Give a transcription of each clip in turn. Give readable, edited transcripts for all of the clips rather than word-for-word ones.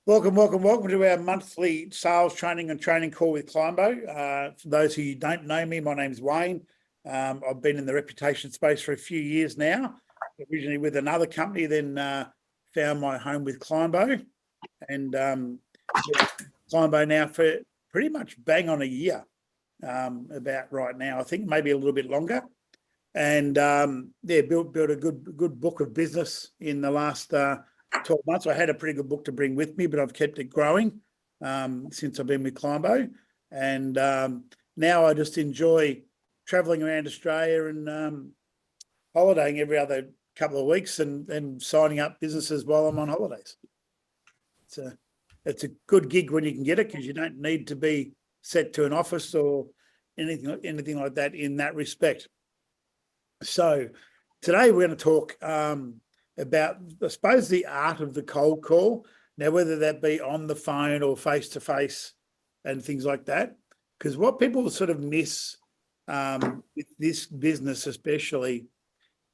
Welcome to our monthly sales training and training call with Climbo. For those who don't know me, my name's Wayne. I've been in the reputation space for a few years now, originally with another company, then found my home with Climbo. And Climbo now for pretty much bang on a year, about right now, I think maybe a little bit longer. And built a good book of business in the last 12 months. I had a pretty good book to bring with me, but I've kept it growing since I've been with Climbo. And now I just enjoy traveling around Australia and holidaying every other couple of weeks and signing up businesses while I'm on holidays. It's a good gig when you can get it, because you don't need to be set to an office or anything like that in that respect. So today we're going to talk about, I suppose, the art of the cold call. Now, whether that be on the phone or face-to-face and things like that, because what people sort of miss with this business especially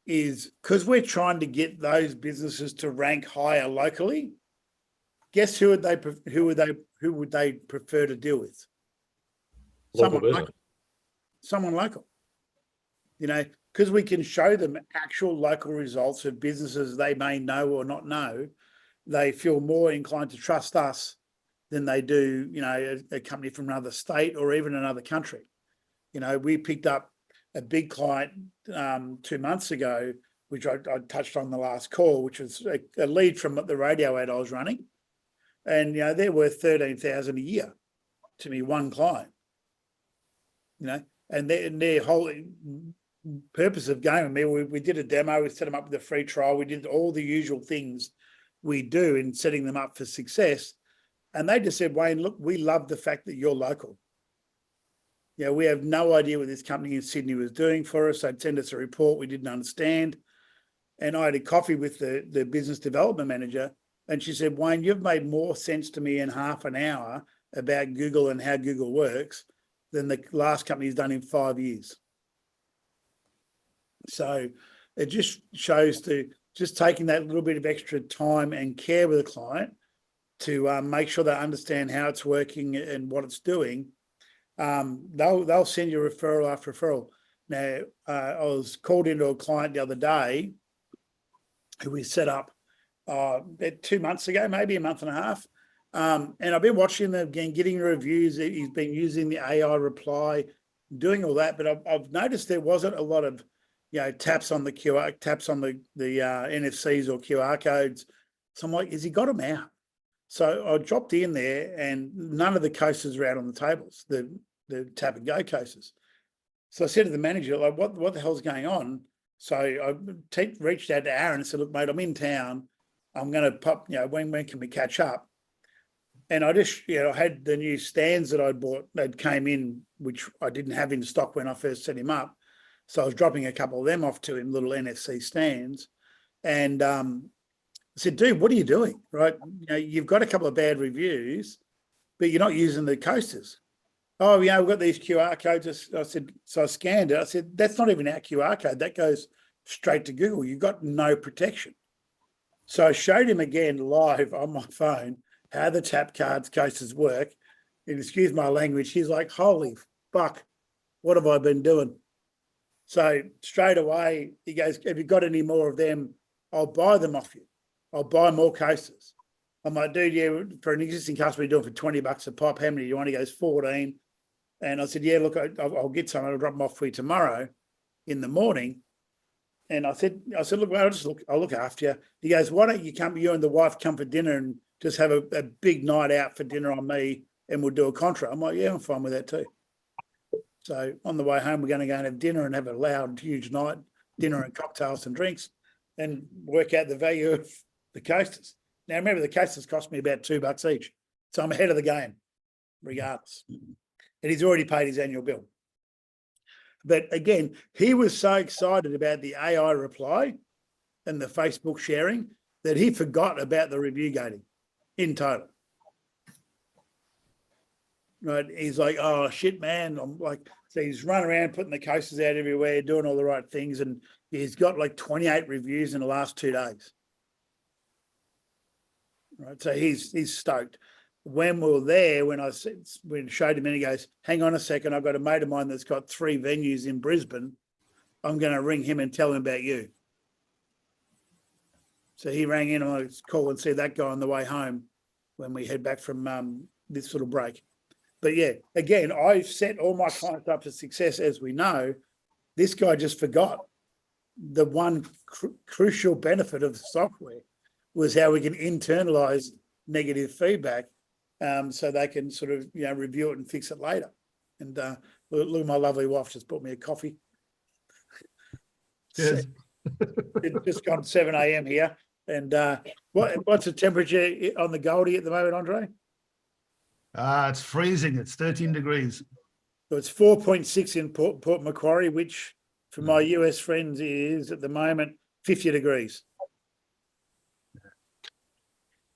is, because we're trying to get those businesses to rank higher locally, guess who would they prefer to deal with? Someone local. You know, because we can show them actual local results of businesses they may know or not know, they feel more inclined to trust us than they do, you know, a company from another state or even another country. You know, we picked up a big client 2 months ago, which I touched on the last call, which was a lead from the radio ad I was running. And, you know, they're worth $13,000 a year to me, one client, you know, and their whole purpose of going with me, we did a demo, we set them up with a free trial, we did all the usual things we do in setting them up for success. And they just said, Wayne, look, we love the fact that you're local. You know, we have no idea what this company in Sydney was doing for us. They'd send us a report we didn't understand. And I had a coffee with the business development manager, and she said, Wayne, you've made more sense to me in half an hour about Google and how Google works than the last company's done in 5 years. So it just shows to just taking that little bit of extra time and care with the client to make sure they understand how it's working and what it's doing. They'll send you referral after referral. Now, I was called into a client the other day who we set up 2 months ago, maybe a month and a half. And I've been watching them again, getting reviews. He's been using the AI reply, doing all that. But I've noticed there wasn't a lot of, you know, taps on the NFCs or QR codes. So I'm like, has he got them out? So I dropped in there and none of the coasters were out on the tables, the tap and go coasters. So I said to the manager, like, what the hell's going on? So I reached out to Aaron and said, look, mate, I'm in town. I'm going to pop, you know, when can we catch up? And I just, you know, I had the new stands that I'd bought that came in, which I didn't have in stock when I first set him up. So I was dropping a couple of them off to him, little NFC stands. And I said, dude, what are you doing? Right? You know, you've got a couple of bad reviews, but you're not using the coasters. Oh, yeah, we've got these QR codes. I said, so I scanned it. I said, that's not even our QR code. That goes straight to Google. You've got no protection. So I showed him again live on my phone how the tap cards coasters work. And excuse my language, he's like, holy fuck, what have I been doing? So straight away, he goes, have you got any more of them? I'll buy them off you. I'll buy more coasters. I'm like, dude, yeah, for an existing customer, you're doing for $20 a pop. How many do you want? He goes, 14. And I said, yeah, look, I'll get some. I'll drop them off for you tomorrow in the morning. And I said, look, mate, I'll look after you. He goes, why don't you and the wife come for dinner and just have a big night out for dinner on me, and we'll do a contra. I'm like, yeah, I'm fine with that too. So on the way home, we're going to go and have dinner and have a loud, huge night, dinner and cocktails and drinks, and work out the value of the coasters. Now, remember, the coasters cost me about $2 each. So I'm ahead of the game, regardless. And he's already paid his annual bill. But again, he was so excited about the AI reply and the Facebook sharing that he forgot about the review gating in total. Right, he's like, oh shit, man. I'm like, so he's running around putting the coasters out everywhere, doing all the right things, and he's got like 28 reviews in the last 2 days. right? So he's stoked. When we were there, when I showed him, and he goes, "Hang on a second, I've got a mate of mine that's got 3 venues in Brisbane. I'm going to ring him and tell him about you." So he rang in, and I called and see that guy on the way home when we head back from this little break. But yeah, again, I've set all my clients up for success, as we know. This guy just forgot the one crucial benefit of the software was how we can internalize negative feedback, so they can sort of review it and fix it later. And look, my lovely wife just bought me a coffee. Yes. It's just gone 7 a.m. here. And what's the temperature on the Goldie at the moment, Andre? It's freezing. It's 13 degrees. So it's 4.6 in Port Macquarie, which for my US friends is at the moment 50 degrees.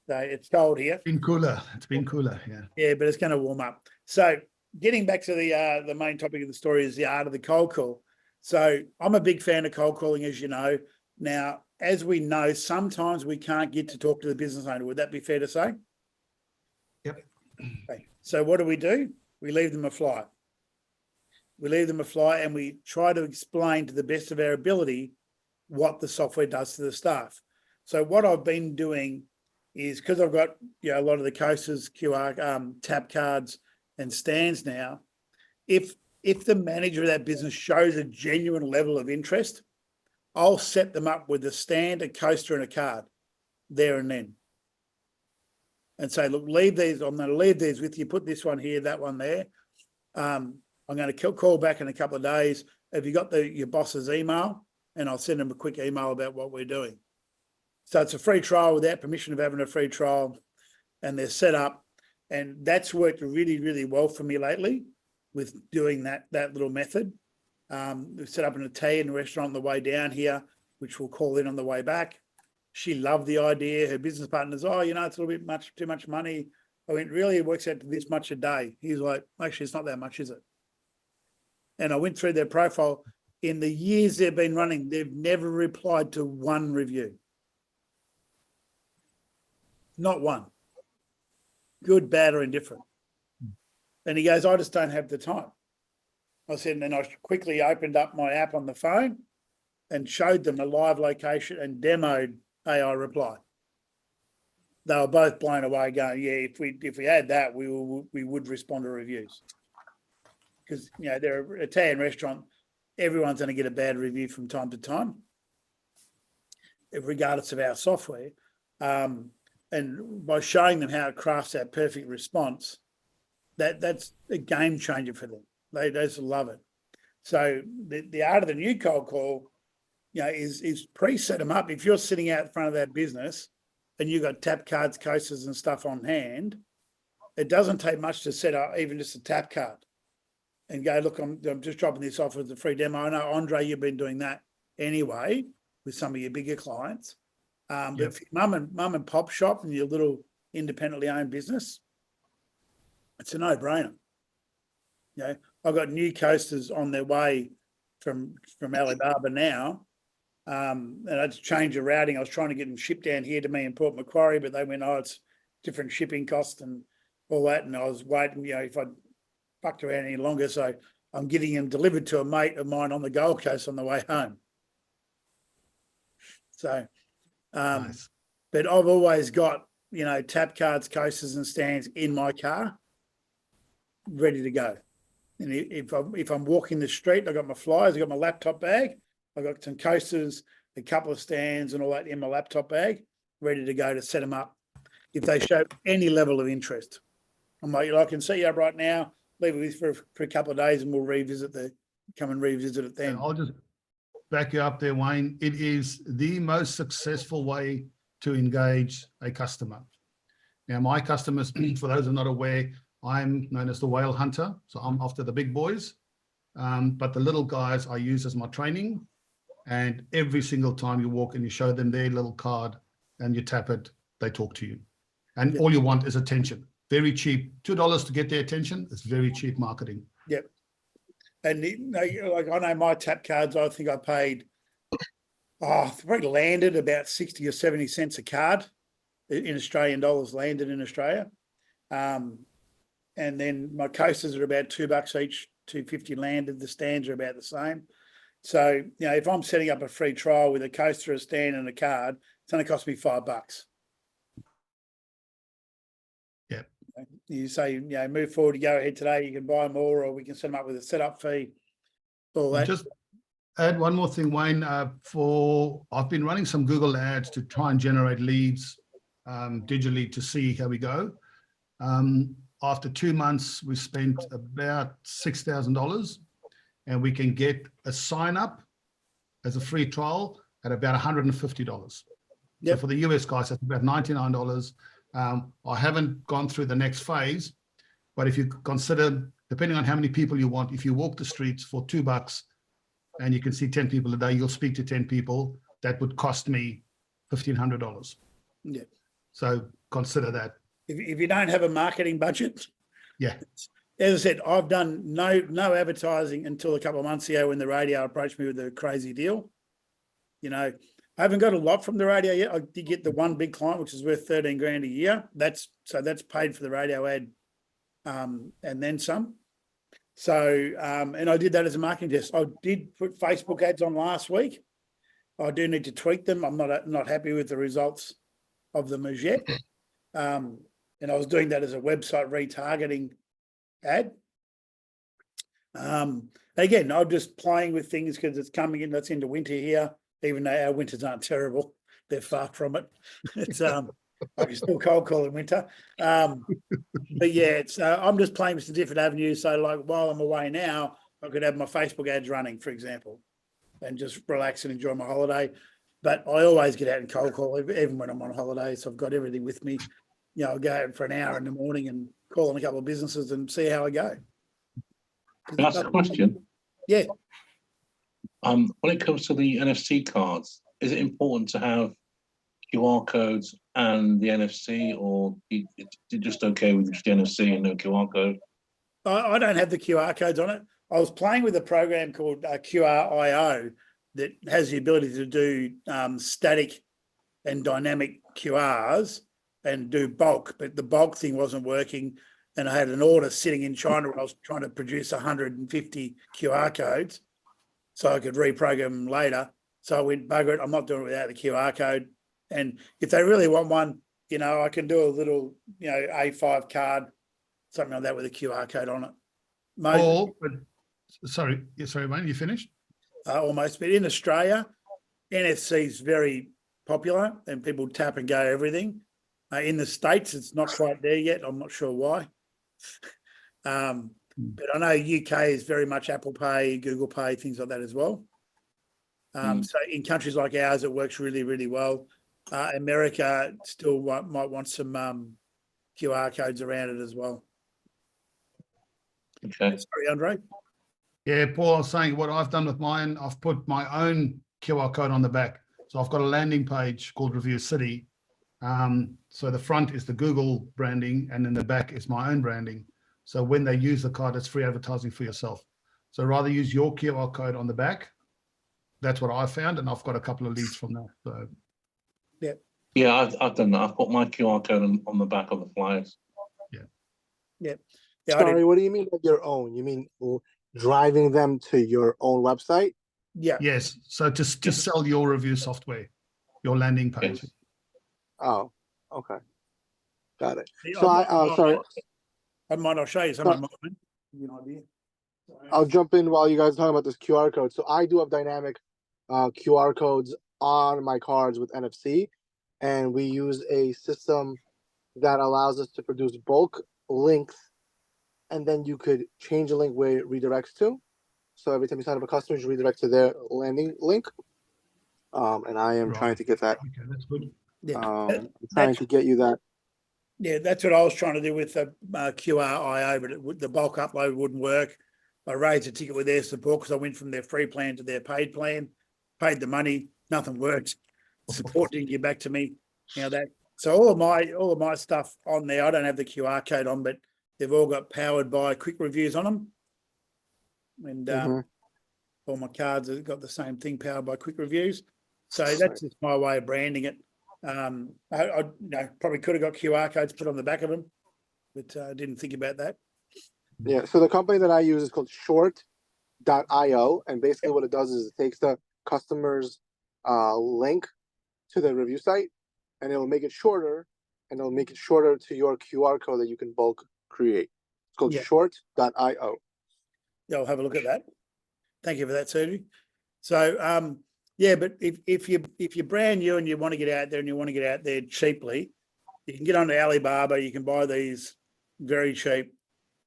So it's cold here. It's been cooler. It's been cooler. Yeah. Yeah, but it's going to warm up. So getting back to the main topic of the story is the art of the cold call. So I'm a big fan of cold calling, as you know. Now, as we know, sometimes we can't get to talk to the business owner. Would that be fair to say? Yep. Okay. So what do? We leave them a flyer. We leave them a flyer and we try to explain to the best of our ability what the software does to the staff. So what I've been doing is, because I've got a lot of the coasters, QR tap cards and stands now, if the manager of that business shows a genuine level of interest, I'll set them up with a stand, a coaster and a card there and then. And say, look, leave these, I'm going to leave these with you, put this one here, that one there. I'm going to call back in a couple of days. Have you got your boss's email? And I'll send them a quick email about what we're doing. So it's a free trial without permission of having a free trial, and they're set up. And that's worked really, really well for me lately with doing that little method. We've set up an Italian restaurant on the way down here, which we'll call in on the way back. She loved the idea. Her business partner's, it's a little bit too much money. I went, really? It works out to this much a day. He's like, actually, it's not that much, is it? And I went through their profile. In the years they've been running, they've never replied to one review. Not one. Good, bad, or indifferent. And he goes, I just don't have the time. I said, and then I quickly opened up my app on the phone and showed them a live location and demoed AI reply. They were both blown away, going, yeah, if we had that, we would respond to reviews. Because they're an Italian restaurant, everyone's going to get a bad review from time to time, regardless of our software. And by showing them how it crafts that perfect response, that's a game changer for them. They just love it. So the art of the new cold call, is pre-set them up. If you're sitting out in front of that business and you've got tap cards, coasters and stuff on hand, it doesn't take much to set up even just a tap card and go, look, I'm just dropping this off as a free demo. I know, Andre, you've been doing that anyway with some of your bigger clients. But for your mum and pop shop and your little independently owned business, it's a no-brainer. I've got new coasters on their way from Alibaba now. And I had to change the routing. I was trying to get them shipped down here to me in Port Macquarie, but they went, it's different shipping costs and all that. And I was waiting, if I fucked around any longer. So I'm getting them delivered to a mate of mine on the Gold Coast on the way home. So, nice. But I've always got, tap cards, coasters and stands in my car ready to go. And if I'm walking the street, I've got my flyers, I've got my laptop bag, I've got some coasters, a couple of stands and all that in my laptop bag, ready to go to set them up. If they show any level of interest, I'm like, I can set you up right now, leave it for a couple of days and we'll come and revisit it then. And I'll just back you up there, Wayne. It is the most successful way to engage a customer. Now, my customers, for those who are not aware, I'm known as the whale hunter. So I'm after the big boys, but the little guys I use as my training. And every single time you walk and you show them their little card and you tap it, they talk to you. And all you want is attention. Very cheap, $2 to get their attention. It's very cheap marketing. Yep. And like I know my tap cards, I think I paid, probably landed about 60 or 70 cents a card. in Australian dollars landed in Australia. And then my coasters are about $2 each, 250 landed. The stands are about the same. So, if I'm setting up a free trial with a coaster, a stand and a card, it's going to cost me $5. Yeah. You say, move forward, you go ahead today, you can buy more, or we can set them up with a setup fee. All that. Just add one more thing, Wayne. I've been running some Google ads to try and generate leads digitally to see how we go. After 2 months, we spent about $6,000, and we can get a sign up as a free trial at about $150. Yep. So for the US guys, that's about $99. I haven't gone through the next phase, but if you consider, depending on how many people you want, if you walk the streets for $2 and you can see 10 people a day, you'll speak to 10 people, that would cost me $1,500. Yeah. So consider that. If you don't have a marketing budget, Yeah. as I said, I've done no advertising until a couple of months ago when the radio approached me with a crazy deal. I haven't got a lot from the radio yet. I did get the one big client, which is worth 13 grand a year. That's paid for the radio ad, and then some. So, and I did that as a marketing test. I did put Facebook ads on last week. I do need to tweak them. I'm not happy with the results of them as yet. And I was doing that as a website retargeting ad. Again, I'm just playing with things because it's coming in. That's into winter here, even though our winters aren't terrible. They're far from it. It's I can still cold call in winter. But yeah, it's I'm just playing with some different avenues. So like while I'm away now, I could have my Facebook ads running, for example, and just relax and enjoy my holiday. But I always get out and cold call, even when I'm on holiday. So I've got everything with me. I'll go out for an hour in the morning and call on a couple of businesses and see how I go. Can I ask a question? Yeah. When it comes to the NFC cards, is it important to have QR codes and the NFC, or is it just okay with just the NFC and no QR code? I don't have the QR codes on it. I was playing with a program called QRIO that has the ability to do static and dynamic QRs and do bulk, but the bulk thing wasn't working. And I had an order sitting in China where I was trying to produce 150 QR codes so I could reprogram them later. So I went, bugger it, I'm not doing it without the QR code. And if they really want one, I can do a little, A5 card, something like that with a QR code on it. Sorry, Wayne, you finished? Almost, but in Australia, NFC is very popular and people tap and go everything. In the States, it's not quite there yet. I'm not sure why. But I know UK is very much Apple Pay, Google Pay, things like that as well. So in countries like ours, it works really, really well. America still might want some QR codes around it as well. Okay. Sorry, Andre. Yeah, Paul, I was saying what I've done with mine, I've put my own QR code on the back. So I've got a landing page called Review City. So the front is the Google branding, and then the back is my own branding. So when they use the card, it's free advertising for yourself. So rather use your QR code on the back. That's what I found, and I've got a couple of leads from that. So yeah, I've done that. I've put my QR code on the back of the flyers. Yeah. Sorry, what do you mean by your own? You mean driving them to your own website? Yeah. yes, so just sell your review software, your landing page. Yes. Oh, okay, got it. So sorry, I might not show you some of mine. Give you an idea. I'll jump in while you guys are talking about this QR code. So I do have dynamic QR codes on my cards with NFC, and we use a system that allows us to produce bulk links, and then you could change the link where it redirects to. So every time you sign up a customer, you redirect to their landing link. And I am trying to get that. Okay, that's good. Yeah. I'm trying to get you that. Yeah, that's what I was trying to do with the QRIO, but the bulk upload wouldn't work. I raised a ticket with their support because I went from their free plan to their paid plan, paid the money, nothing worked. Support didn't get back to me. So all of my stuff on there, I don't have the QR code on, but they've all got powered by quick reviews on them. And all my cards have got the same thing, powered by quick reviews. So that's just my way of branding it. I probably could have got QR codes put on the back of them, but I didn't think about that. Yeah. So the company that I use is called Short.io, and basically what it does is it takes the customer's link to the review site, and it will make it shorter, and it'll make it shorter to your QR code that you can bulk create. It's called Yeah. Short.io. Yeah, I'll have a look at that. Thank you for that, Sergi. So, yeah, but if you're brand new and you want to get out there and you want to get out there cheaply, you can get onto Alibaba. You can buy these very cheap,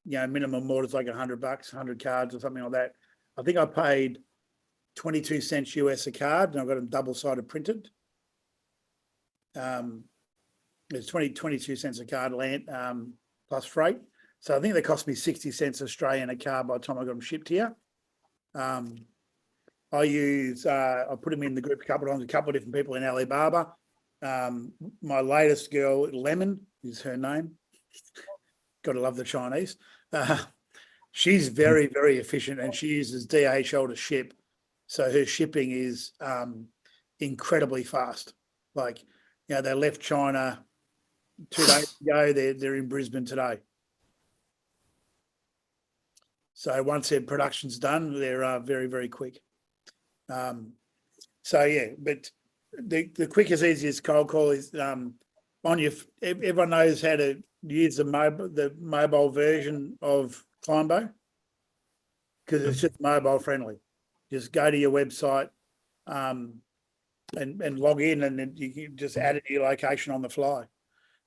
minimum orders like $100, 100 cards or something like that. I think I paid 22 cents US a card, and I've got them double-sided printed. It's 22 cents a card plus freight. So I think they cost me 60 cents Australian a card by the time I got them shipped here. I put them in the group a couple of times, a couple of different people in Alibaba. My latest girl, Lemon, is her name. Got to love the Chinese. She's very, very efficient, and she uses DHL to ship. So her shipping is incredibly fast. Like, they left China 2 days ago. They're in Brisbane today. So once their production's done, they're very, very quick. So yeah, but the quickest, easiest cold call is everyone knows how to use the mobile version of Climbo, because it's just mobile friendly. Just go to your website and log in, and then you can just add it to your location on the fly.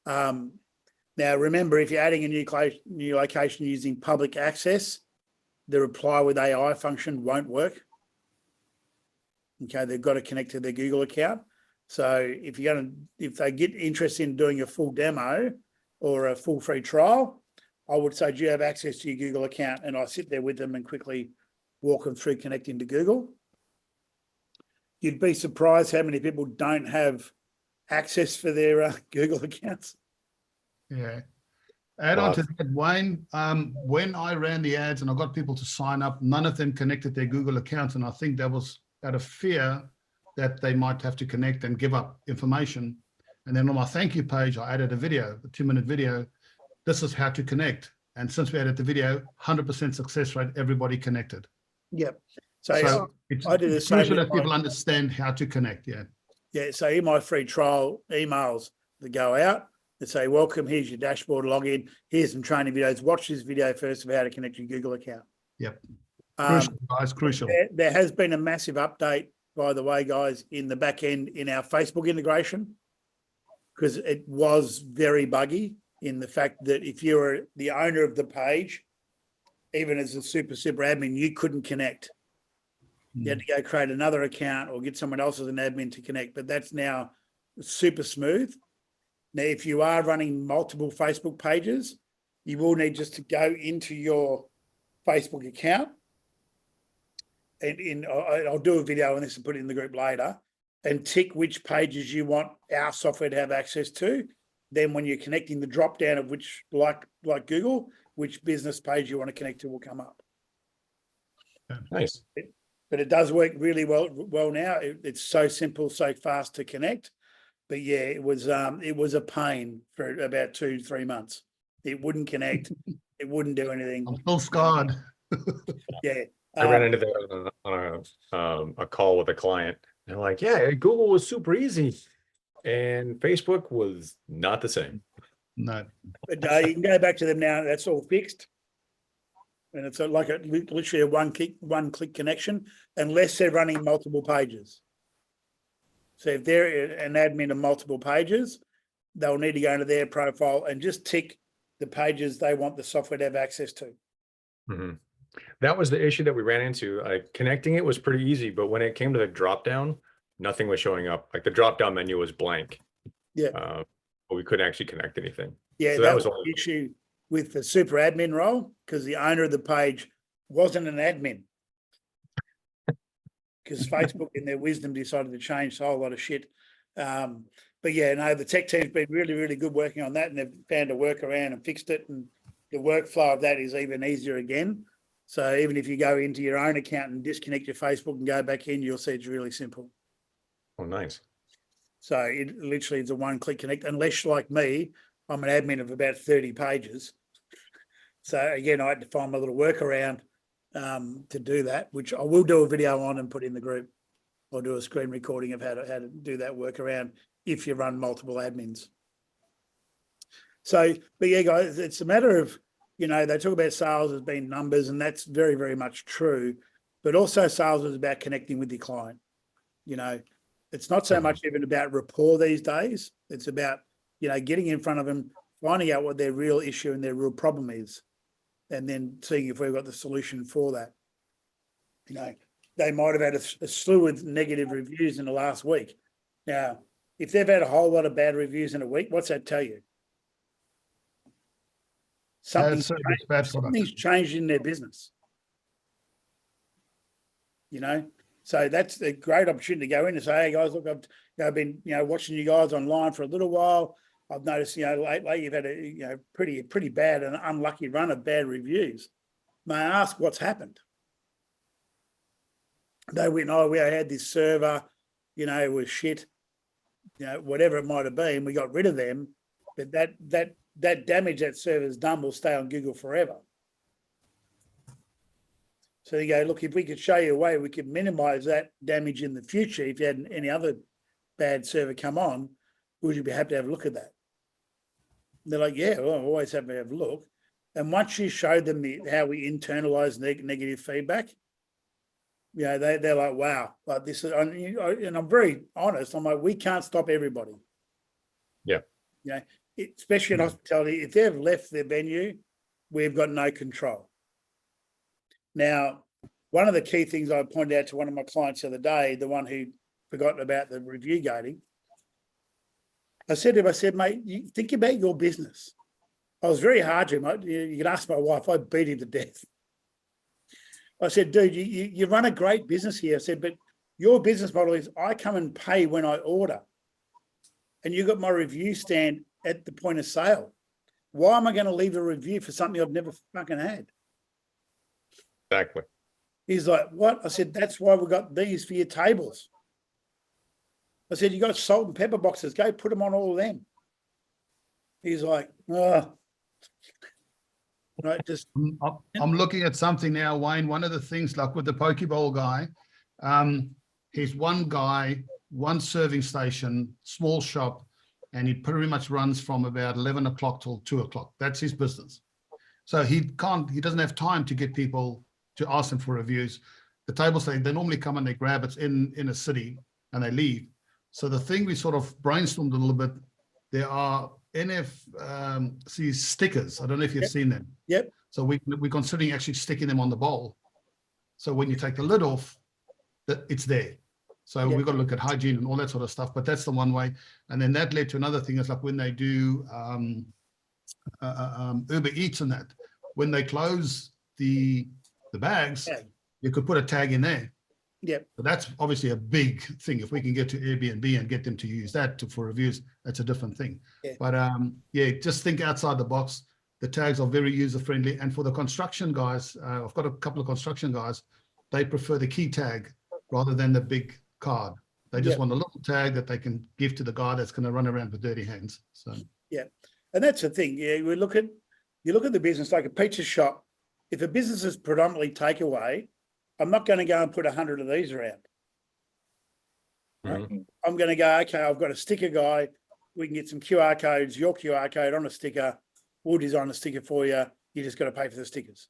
Now remember, if you're adding a new location using public access, the reply with AI function won't work. Okay, they've got to connect to their Google account. So if they get interested in doing a full demo or a full free trial, I would say, do you have access to your Google account? And I sit there with them and quickly walk them through connecting to Google. You'd be surprised how many people don't have access for their Google accounts. Yeah. Add on to that, Wayne, when I ran the ads and I got people to sign up, none of them connected their Google accounts. And I think that was out of fear that they might have to connect and give up information. And then on my thank you page, I added a 2-minute video. This is how to connect. And since we added the video, 100% success rate, everybody connected. Yep. So it's crucial that people understand how to connect. Yeah. Yeah. So in my free trial emails that go out, they say, welcome, here's your dashboard, log in, here's some training videos. Watch this video first of how to connect your Google account. Yep. Crucial, guys, crucial. There has been a massive update, by the way, guys, in the back end in our Facebook integration, because it was very buggy in the fact that if you were the owner of the page, even as a super admin, you couldn't connect. You had to go create another account or get someone else as an admin to connect, but that's now super smooth. Now, if you are running multiple Facebook pages, you will need just to go into your Facebook account, and I'll do a video on this and put it in the group later, and tick which pages you want our software to have access to. Then when you're connecting, the drop down of which, like Google, which business page you want to connect to will come up. Nice. But it does work really well now. It's so simple, so fast to connect. But yeah, it was a pain for about 2-3 months. It wouldn't connect. It wouldn't do anything. I'm still scarred. Yeah. I ran into that on a call with a client. They're like, yeah, Google was super easy. And Facebook was not the same. No. But you can go back to them now. That's all fixed. And it's literally a one-click connection, unless they're running multiple pages. So if they're an admin of multiple pages, they'll need to go into their profile and just tick the pages they want the software to have access to. Mm-hmm. That was the issue that we ran into. Connecting it was pretty easy, but when it came to the drop down, nothing was showing up. Like the drop down menu was blank. Yeah. But we couldn't actually connect anything. Yeah, so that was the issue with the super admin role, because the owner of the page wasn't an admin. Because Facebook, in their wisdom, decided to change a whole lot of shit. But yeah, no, the tech team's been really, really good working on that, and they've found a workaround and fixed it. And the workflow of that is even easier again. So even if you go into your own account and disconnect your Facebook and go back in, you'll see it's really simple. Oh, nice. So it literally is a one-click connect, unless like me, I'm an admin of about 30 pages. So again, I had to find my little workaround to do that, which I will do a video on and put in the group. I'll do a screen recording of how to do that workaround if you run multiple admins. So, but yeah, guys, it's a matter of, you know, they talk about sales as being numbers, and that's very, very much true. But also sales is about connecting with your client. You know, it's not so much even about rapport these days. It's about, you know, getting in front of them, finding out what their real issue and their real problem is, and then seeing if we've got the solution for that. You know, they might have had a slew of negative reviews in the last week. Now, if they've had a whole lot of bad reviews in a week, what's that tell you? Something's changed in their business. You know, so that's a great opportunity to go in and say, hey guys, look, I've been, you know, watching you guys online for a little while. I've noticed, you know, lately you've had a, you know, pretty bad and unlucky run of bad reviews. May I ask what's happened? They went, oh, we had this server, you know, it was shit, you know, whatever it might have been. We got rid of them, but that damage that server's done will stay on Google forever. So you go, look, if we could show you a way we could minimize that damage in the future, if you had any other bad server come on, would you be happy to have a look at that? And they're like, yeah, well, I'm always happy to have a look. And once you show them how we internalize negative feedback, you know, they're like, wow, like this is, and I'm very honest. I'm like, we can't stop everybody. Yeah. You know, especially in hospitality, if they've left their venue, we've got no control. Now, one of the key things I pointed out to one of my clients the other day, the one who forgot about the review gating, I said to him, mate, you think about your business. I was very hard to him. You can ask my wife, I beat him to death. I said, dude, you run a great business here. I said, but your business model is I come and pay when I order. And you got my review stand at the point of sale. Why am I going to leave a review for something I've never fucking had? Exactly. He's like, what? I said, that's why we got these for your tables. I said, you got salt and pepper boxes. Go put them on all of them. He's like, oh. Right, just. I'm looking at something now, Wayne. One of the things, like with the Poke Bowl guy, he's one guy, one serving station, small shop, and he pretty much runs from about 11 o'clock till 2 o'clock. That's his business. So he doesn't have time to get people to ask them for reviews. The tables, they normally come and they grab it in a city and they leave. So the thing we sort of brainstormed a little bit, there are NFC stickers. I don't know if you've seen them. Yep. So we're considering actually sticking them on the bowl. So when you take the lid off, it's there. So we've got to look at hygiene and all that sort of stuff, but that's the one way. And then that led to another thing. It's like when they do Uber Eats and that, when they close the bags, you could put a tag in there. Yep. So that's obviously a big thing. If we can get to Airbnb and get them to use that for reviews, that's a different thing. Yeah. But just think outside the box. The tags are very user friendly. And for the construction guys, I've got a couple of construction guys, they prefer the key tag rather than the big card. They just want a little tag that they can give to the guy that's going to run around with dirty hands. So yeah, and that's the thing. Yeah, you look at the business like a pizza shop. If a business is predominantly takeaway, I'm not going to go and put 100 of these around. Right? I'm going to go, okay, I've got a sticker guy. We can get some QR codes, your QR code on a sticker. We'll design a sticker for you. You just got to pay for the stickers.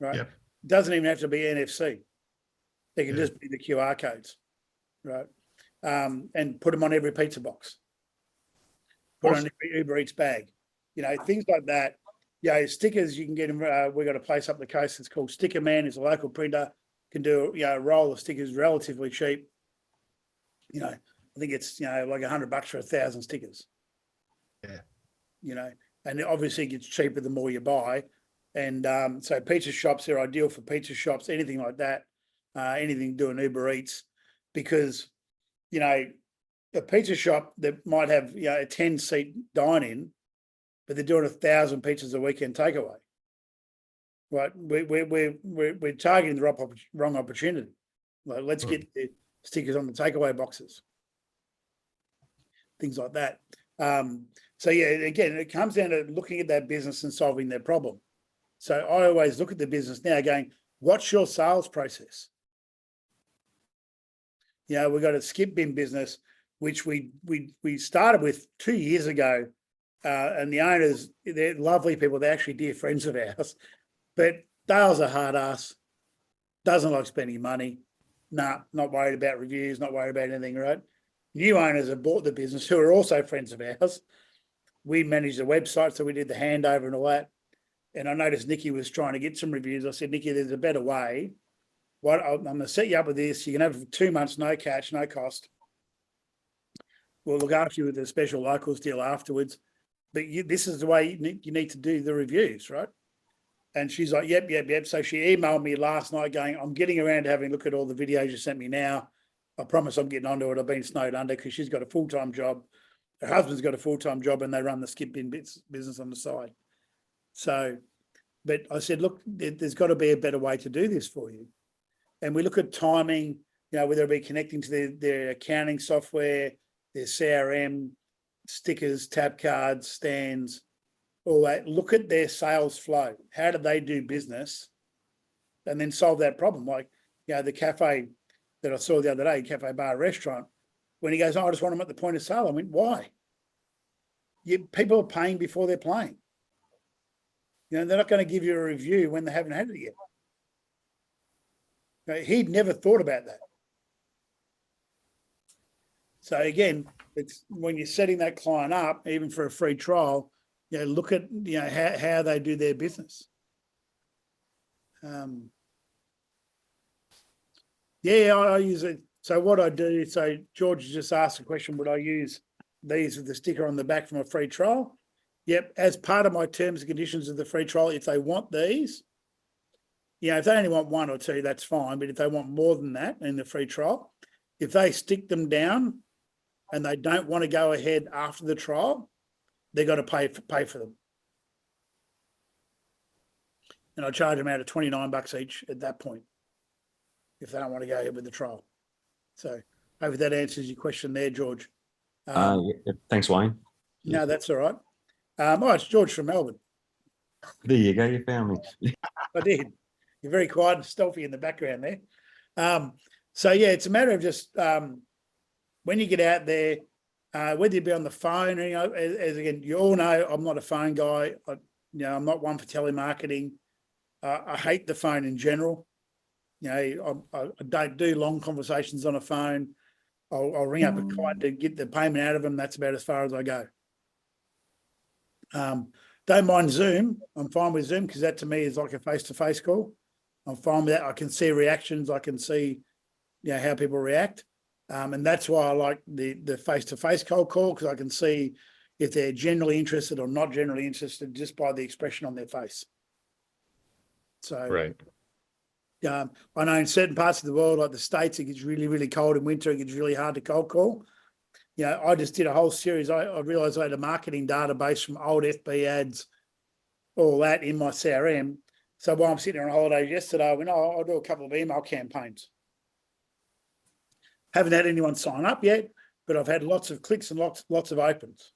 Right? Yep. It doesn't even have to be NFC. They can just be the QR codes. Right? And put them on every pizza box. Put on every Uber Eats bag. You know, things like that. Yeah, stickers, you can get them. We've got a place up the coast that's called Sticker Man. It's a local printer, can do a roll of stickers relatively cheap. You know, I think it's, like $100 for 1,000 stickers. Yeah. You know, and obviously it gets cheaper the more you buy. And so pizza shops are ideal for pizza shops, anything like that, anything doing Uber Eats, because, a pizza shop that might have, a 10-seat dine-in, but they're doing 1,000 pizzas a weekend takeaway. Right, we're targeting the wrong opportunity. Like, let's get the stickers on the takeaway boxes. things like that. So yeah, again, it comes down to looking at that business and solving their problem. So I always look at the business now going, what's your sales process? You know, we've got a skip bin business, which we started with 2 years ago. And the owners, they're lovely people. They're actually dear friends of ours. But Dale's a hard ass, doesn't like spending money. Nah, not worried about reviews, not worried about anything, right? New owners have bought the business who are also friends of ours. We managed the website, so we did the handover and all that. And I noticed Nikki was trying to get some reviews. I said, Nikki, there's a better way. I'm going to set you up with this. You can have it for 2 months, no catch, no cost. We'll look after you with a special locals deal afterwards. But this is the way you need to do the reviews, right? And she's like, yep. So she emailed me last night going, I'm getting around to having a look at all the videos you sent me now. I promise I'm getting onto it. I've been snowed under because she's got a full-time job. Her husband's got a full-time job and they run the skip bin business on the side. So, but I said, look, there's got to be a better way to do this for you. And we look at timing, you know, whether it be connecting to their accounting software, their CRM, stickers, tab cards, stands, all that. Look at their sales flow. How do they do business? And then solve that problem. Like, you know, the cafe that I saw the other day, cafe bar restaurant, when he goes, oh, I just want them at the point of sale. I went, why? People are paying before they're playing. You know, they're not going to give you a review when they haven't had it yet. You know, he'd never thought about that. So again, it's when you're setting that client up, even for a free trial, you know, look at, you know, how they do their business. Yeah, I use it. So what I do, so George just asked a question, would I use these with the sticker on the back from a free trial? Yep, as part of my terms and conditions of the free trial, if they want these, you know, if they only want 1 or 2, that's fine. But if they want more than that in the free trial, if they stick them down and they don't want to go ahead after the trial, they've got to pay for them. And I charge them out of $29 each at that point, if they don't want to go ahead with the trial. So hopefully that answers your question there, George. Yeah, thanks, Wayne. No, that's all right. Oh, it's George from Melbourne. There you go. You found me. I did. You're very quiet and stealthy in the background there. So yeah, it's a matter of just when you get out there, whether you be on the phone, or, you know, as again, you all know, I'm not a phone guy. I'm not one for telemarketing. I hate the phone in general. You know, I don't do long conversations on a phone. I'll ring up a client to get the payment out of them. That's about as far as I go. Don't mind Zoom. I'm fine with Zoom because that to me is like a face-to-face call. I'm fine with that. I can see reactions. I can see, you know, how people react. And that's why I like the face-to-face cold call, because I can see if they're generally interested or not generally interested just by the expression on their face. So, Right. I know in certain parts of the world, like the States, it gets really, really cold in winter. It gets really hard to cold call. You know, I just did a whole series. I realized I had a marketing database from old FB ads, all that in my CRM. So while I'm sitting on holiday yesterday, I went, oh, I'll do a couple of email campaigns. Haven't had anyone sign up yet, but I've had lots of clicks and lots of opens.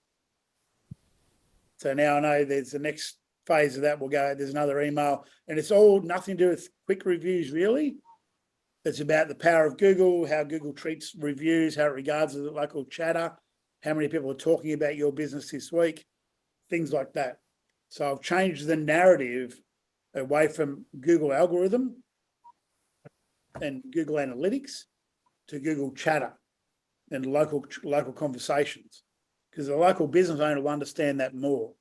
So now I know there's the next phase of that. We'll go, there's another email, and it's all nothing to do with quick reviews, really. It's about the power of Google, how Google treats reviews, how it regards the local chatter, how many people are talking about your business this week, things like that. So I've changed the narrative away from Google algorithm and Google Analytics to Google chatter and local conversations, because the local business owner will understand that more.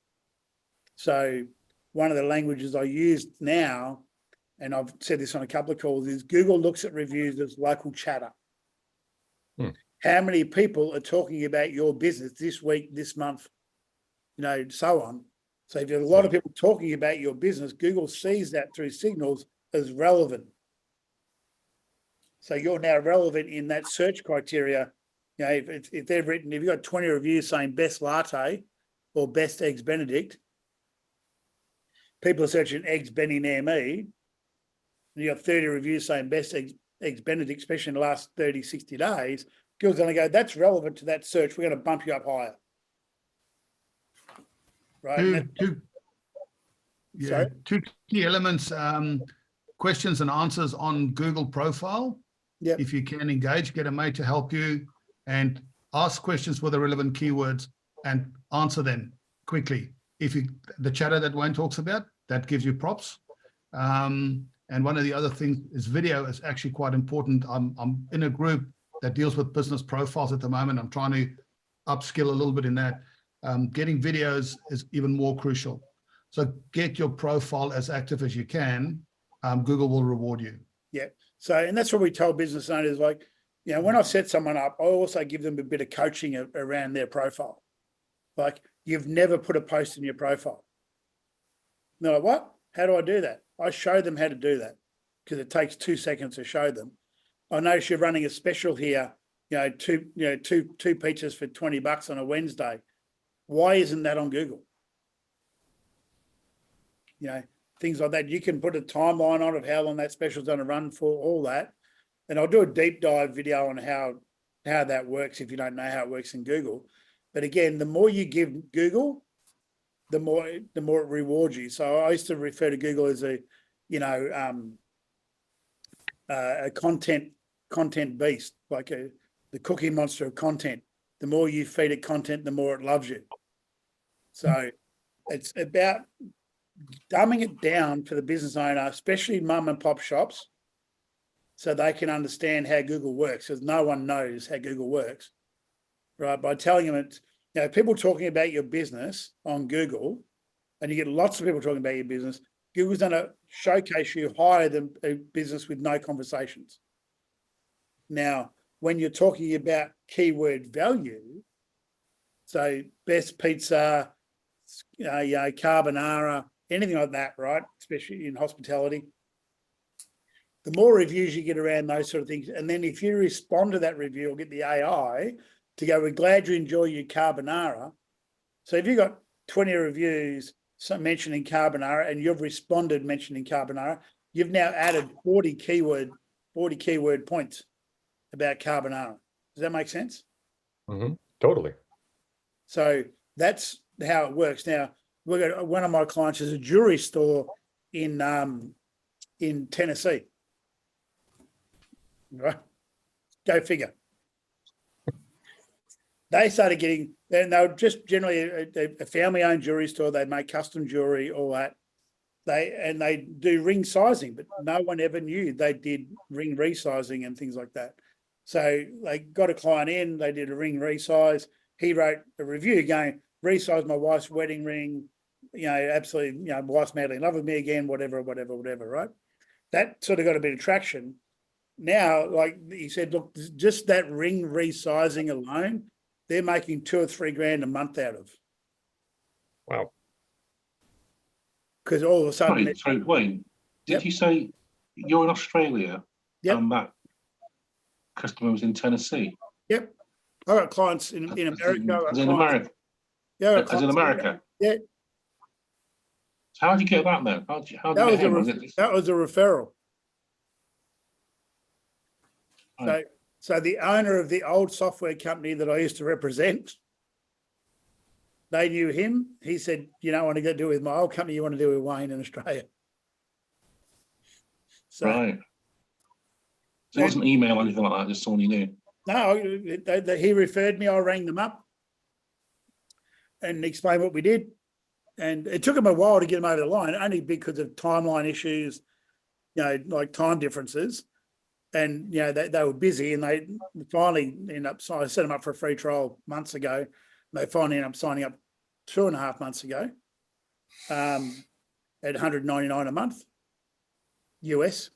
So one of the languages I use now, and I've said this on a couple of calls, is Google looks at reviews as local chatter. How many people are talking about your business this week, this month, you know, so on. So if you have a lot of people talking about your business, Google sees that through signals as relevant. So you're now relevant in that search criteria. You know, if they've written, if you've got 20 reviews saying best latte or best eggs Benedict, people are searching eggs Benny near me, and you got 30 reviews saying best eggs Benedict, especially in the last 30, 60 days, Google's going to go, that's relevant to that search. We're going to bump you up higher. Right. And Sorry? Two key elements, questions and answers on Google profile. Yep. If you can engage, get a mate to help you and ask questions with the relevant keywords and answer them quickly. If you, the chatter that Wayne talks about, that gives you props. And one of the other things is video is actually quite important. I'm in a group that deals with business profiles at the moment. I'm trying to upskill a little bit in that. Getting videos is even more crucial. So get your profile as active as you can. Google will reward you. Yeah. So, and that's what we tell business owners, like, you know, when I set someone up, I also give them a bit of coaching around their profile. Like, you've never put a post in your profile. And they're like, what? How do I do that? I show them how to do that because it takes 2 seconds to show them. I notice you're running a special here, two pizzas for $20 on a Wednesday. Why isn't that on Google? Things like that. You can put a timeline on of how long that special's going to run for, all that. And I'll do a deep dive video on how that works if you don't know how it works in Google. But again, the more you give Google, the more it rewards you. So I used to refer to Google as a content beast, like the Cookie Monster of content. The more you feed it content, the more it loves you. So it's about dumbing it down for the business owner, especially mum and pop shops, so they can understand how Google works, because no one knows how Google works, right? By telling them it's, people talking about your business on Google, and you get lots of people talking about your business, Google's going to showcase you higher than a business with no conversations. Now, when you're talking about keyword value, so best pizza, carbonara, anything like that, right? Especially in hospitality. The more reviews you get around those sort of things, and then if you respond to that review or get the AI to go, we're glad you enjoy your carbonara. So if you've got 20 reviews mentioning carbonara and you've responded mentioning carbonara, you've now added 40 keyword points about carbonara. Does that make sense? Mm-hmm. Totally. So that's how it works. Now, one of my clients is a jewelry store in Tennessee. Right? Go figure. They started getting, and they were just generally a family-owned jewelry store. They make custom jewelry, all that. They do ring sizing, but no one ever knew they did ring resizing and things like that. So they got a client in, they did a ring resize. He wrote a review going, resize my wife's wedding ring, absolutely, wife's madly in love with me again, whatever, right? That sort of got a bit of traction. Now, like he said, look, just that ring resizing alone, they're making $2 or $3 grand a month out of. Wow. Because all of a sudden... Sorry, Wayne, did you say you're in Australia? Yep. And that customer was in Tennessee? Yep. I got clients in America. As in America? Yeah. As in America? Yeah. So how did you get that then? That was a referral. Right. So the owner of the old software company that I used to represent, they knew him. He said, you don't want to go do with my old company, you want to do with Wayne in Australia. So, right. So it wasn't email or anything like that, just someone you knew? No, he referred me. I rang them up and explained what we did. And it took them a while to get them over the line, only because of timeline issues, like time differences. And, they were busy, and they finally ended up, so I set them up for a free trial months ago. And they finally ended up signing up 2.5 months ago at $199 a month, US.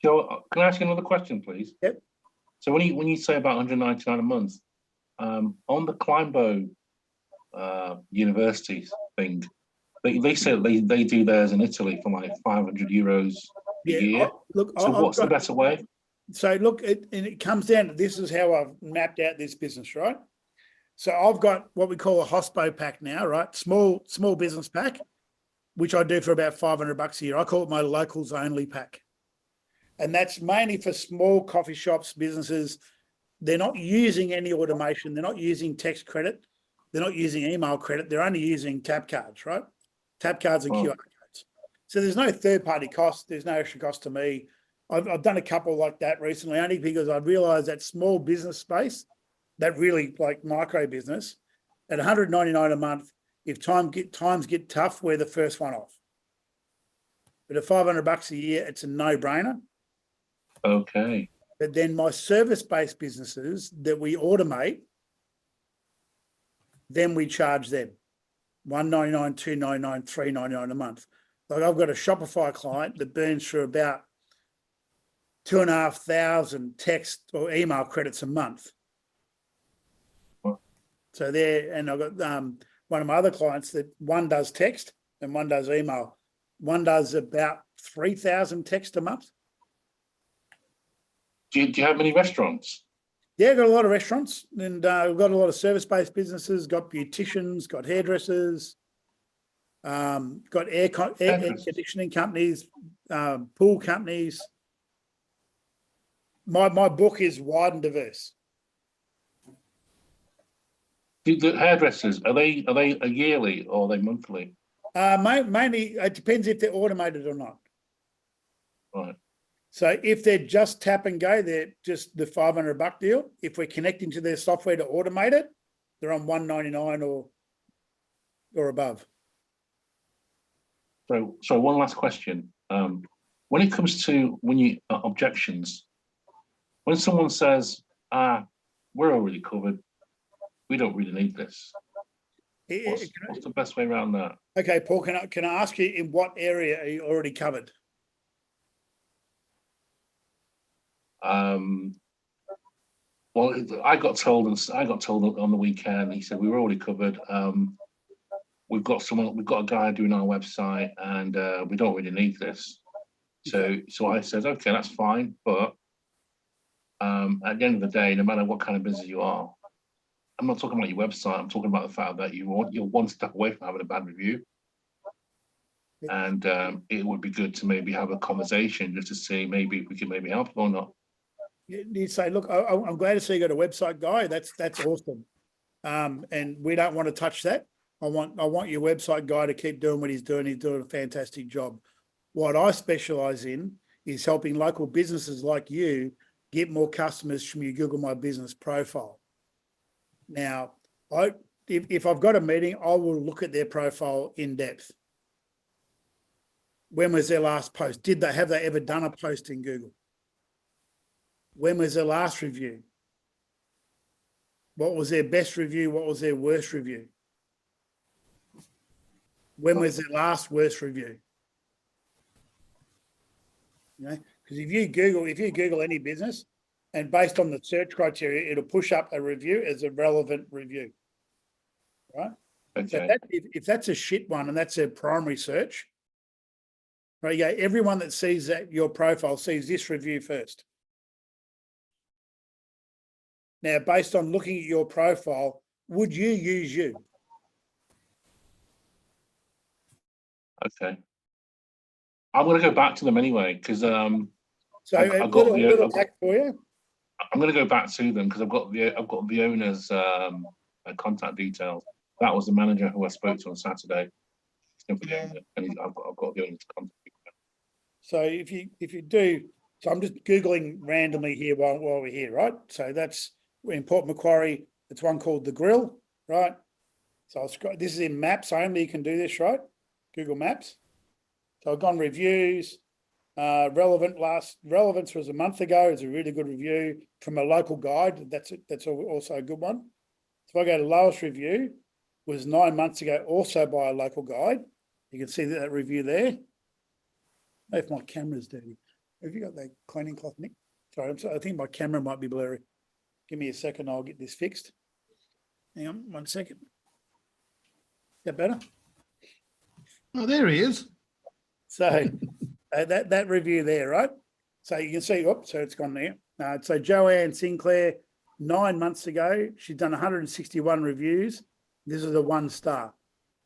Joe, can I ask you another question, please? Yep. So when you say about $199 a month, on the Climbo university thing, they said they do theirs in Italy for like €500 a year. What's the better way? So look, it comes down to, this is how I've mapped out this business, right? So I've got what we call a hospo pack now, right? Small business pack, which I do for about $500 a year. I call it my locals only pack. And that's mainly for small coffee shops, businesses. They're not using any automation. They're not using text credit. They're not using email credit. They're only using tap cards, right? Tap cards and Oh. QR codes. So there's no third-party cost. There's no extra cost to me. I've done a couple like that recently, only because I realised that small business space, that really like micro business, at $199 a month, if times get tough, we're the first one off. But at $500 a year, it's a no-brainer. Okay. But then my service-based businesses that we automate, then we charge them $199, $299, $399 a month. Like I've got a Shopify client that burns through about 2,500 text or email credits a month. Wow. So there, and I've got one of my other clients that one does text and one does email. One does about 3,000 text a month. Do you have many restaurants? Yeah, got a lot of restaurants, and we've got a lot of service-based businesses, got beauticians, got hairdressers, got air conditioning companies, pool companies. My book is wide and diverse. The hairdressers, are they a yearly or are they monthly? Mainly, it depends if they're automated or not. Right. So if they're just tap and go, they're just the $500 deal. If we're connecting to their software to automate it, they're on $199 or above. So one last question. When it comes to objections, when someone says, we're already covered, we don't really need this. What's the best way around that? Okay, Paul, can I ask you, in what area are you already covered? Well, I got told on the weekend. He said we were already covered. We've got a guy doing our website, and we don't really need this. So I said, okay, that's fine. But at the end of the day, no matter what kind of business you are, I'm not talking about your website. I'm talking about the fact that you're one step away from having a bad review. And it would be good to maybe have a conversation just to see maybe if we can maybe help or not. You say, look, I'm glad to see you got a website guy. That's awesome. And we don't want to touch that. I want your website guy to keep doing what he's doing. He's doing a fantastic job. What I specialize in is helping local businesses like you get more customers from your Google My Business profile. Now, if I've got a meeting, I will look at their profile in depth. When was their last post? Have they ever done a post in Google? When was their last review? What was their best review? What was their worst review? When was their last worst review? You know, because if you Google any business, and based on the search criteria, it'll push up a review as a relevant review, right? Okay. So if that's a shit one and that's a primary search, right? Yeah, everyone that sees that your profile sees this review first. Now, based on looking at your profile, would you use you? Okay. I'm going to go back to them anyway because So a little hack for you. I'm going to go back to them because I've got the owner's contact details. That was the manager who I spoke to on Saturday. And I've got the owner's contact details. So if you do, so I'm just Googling randomly here while we're here, right? So that's in Port Macquarie. It's one called The Grill, right? So this is in Maps only. You can do this, right? Google Maps. So I've gone reviews. Relevance was a month ago. It's a really good review from a local guide. That's also a good one. So if I go to lowest review, was 9 months ago, also by a local guide. You can see that review there. If my camera's dirty. Have you got that cleaning cloth, Nick? Sorry, I think my camera might be blurry. Give me a second, I'll get this fixed. Hang on 1 second. Is that better? Oh, there he is. So that review there, right? So you can see, so it's gone there. So Joanne Sinclair, 9 months ago, she's done 161 reviews. This is a 1 star.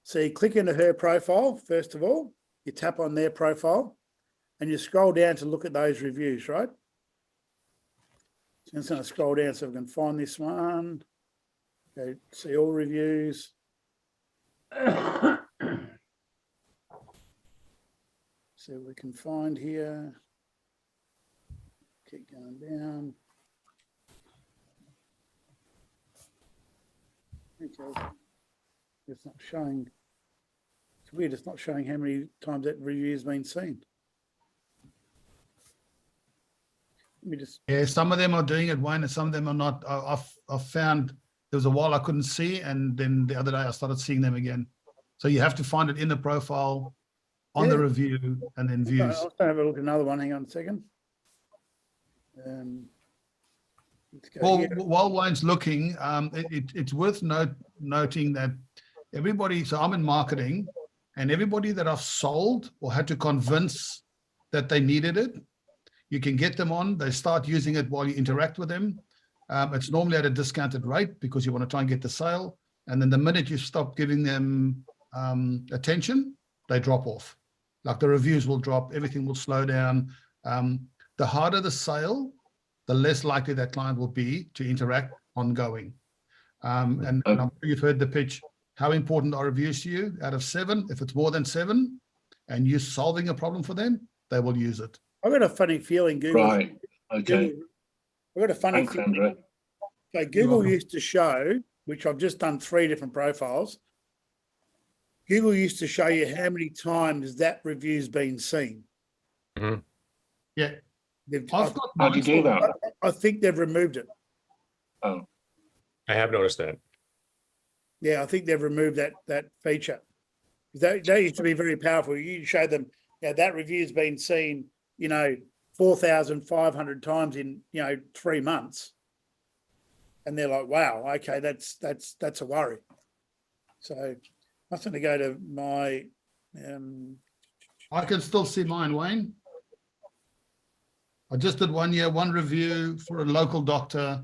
So you click into her profile, first of all, you tap on their profile. and you scroll down to look at those reviews, right? So I'm just going to scroll down so we can find this one. Okay, see all reviews. See what we can find here. Keep going down. Okay. It's not showing. It's weird. It's not showing how many times that review has been seen. Let me just. Yeah, some of them are doing it, Wayne, and some of them are not. I've found there was a while I couldn't see, and then the other day I started seeing them again. So you have to find it in the profile, on the Yeah. review, and then views. I'll have a look at another one. Hang on a second. Let's go Well, here. while Wayne's looking, it's worth noting that everybody, so I'm in marketing, and everybody that I've sold or had to convince that they needed it, you can get them on, they start using it while you interact with them. It's normally at a discounted rate because you want to try and get the sale. And then the minute you stop giving them attention, they drop off. Like the reviews will drop, everything will slow down. The harder the sale, the less likely that client will be to interact ongoing. And I'm sure you've heard the pitch. How important are reviews to you? Out of 7, if it's more than 7 and you're solving a problem for them, they will use it. I've got a funny feeling Google. Right. Okay. I've got a funny Thanks, feeling. Andrew. So Google welcome. used to show, which I've just done 3 different profiles. Google used to show you how many times that review's been seen. Yeah. I How do you do that? think they've removed it. Oh, I have noticed that. Yeah, I think they've removed that feature. That used to be very powerful. You show them, that review's been seen, 4,500 times in, 3 months. And they're like, wow, okay, that's a worry. So I'm going to go to my, I can still see mine, Wayne. I just did 1 year, 1 review for a local doctor,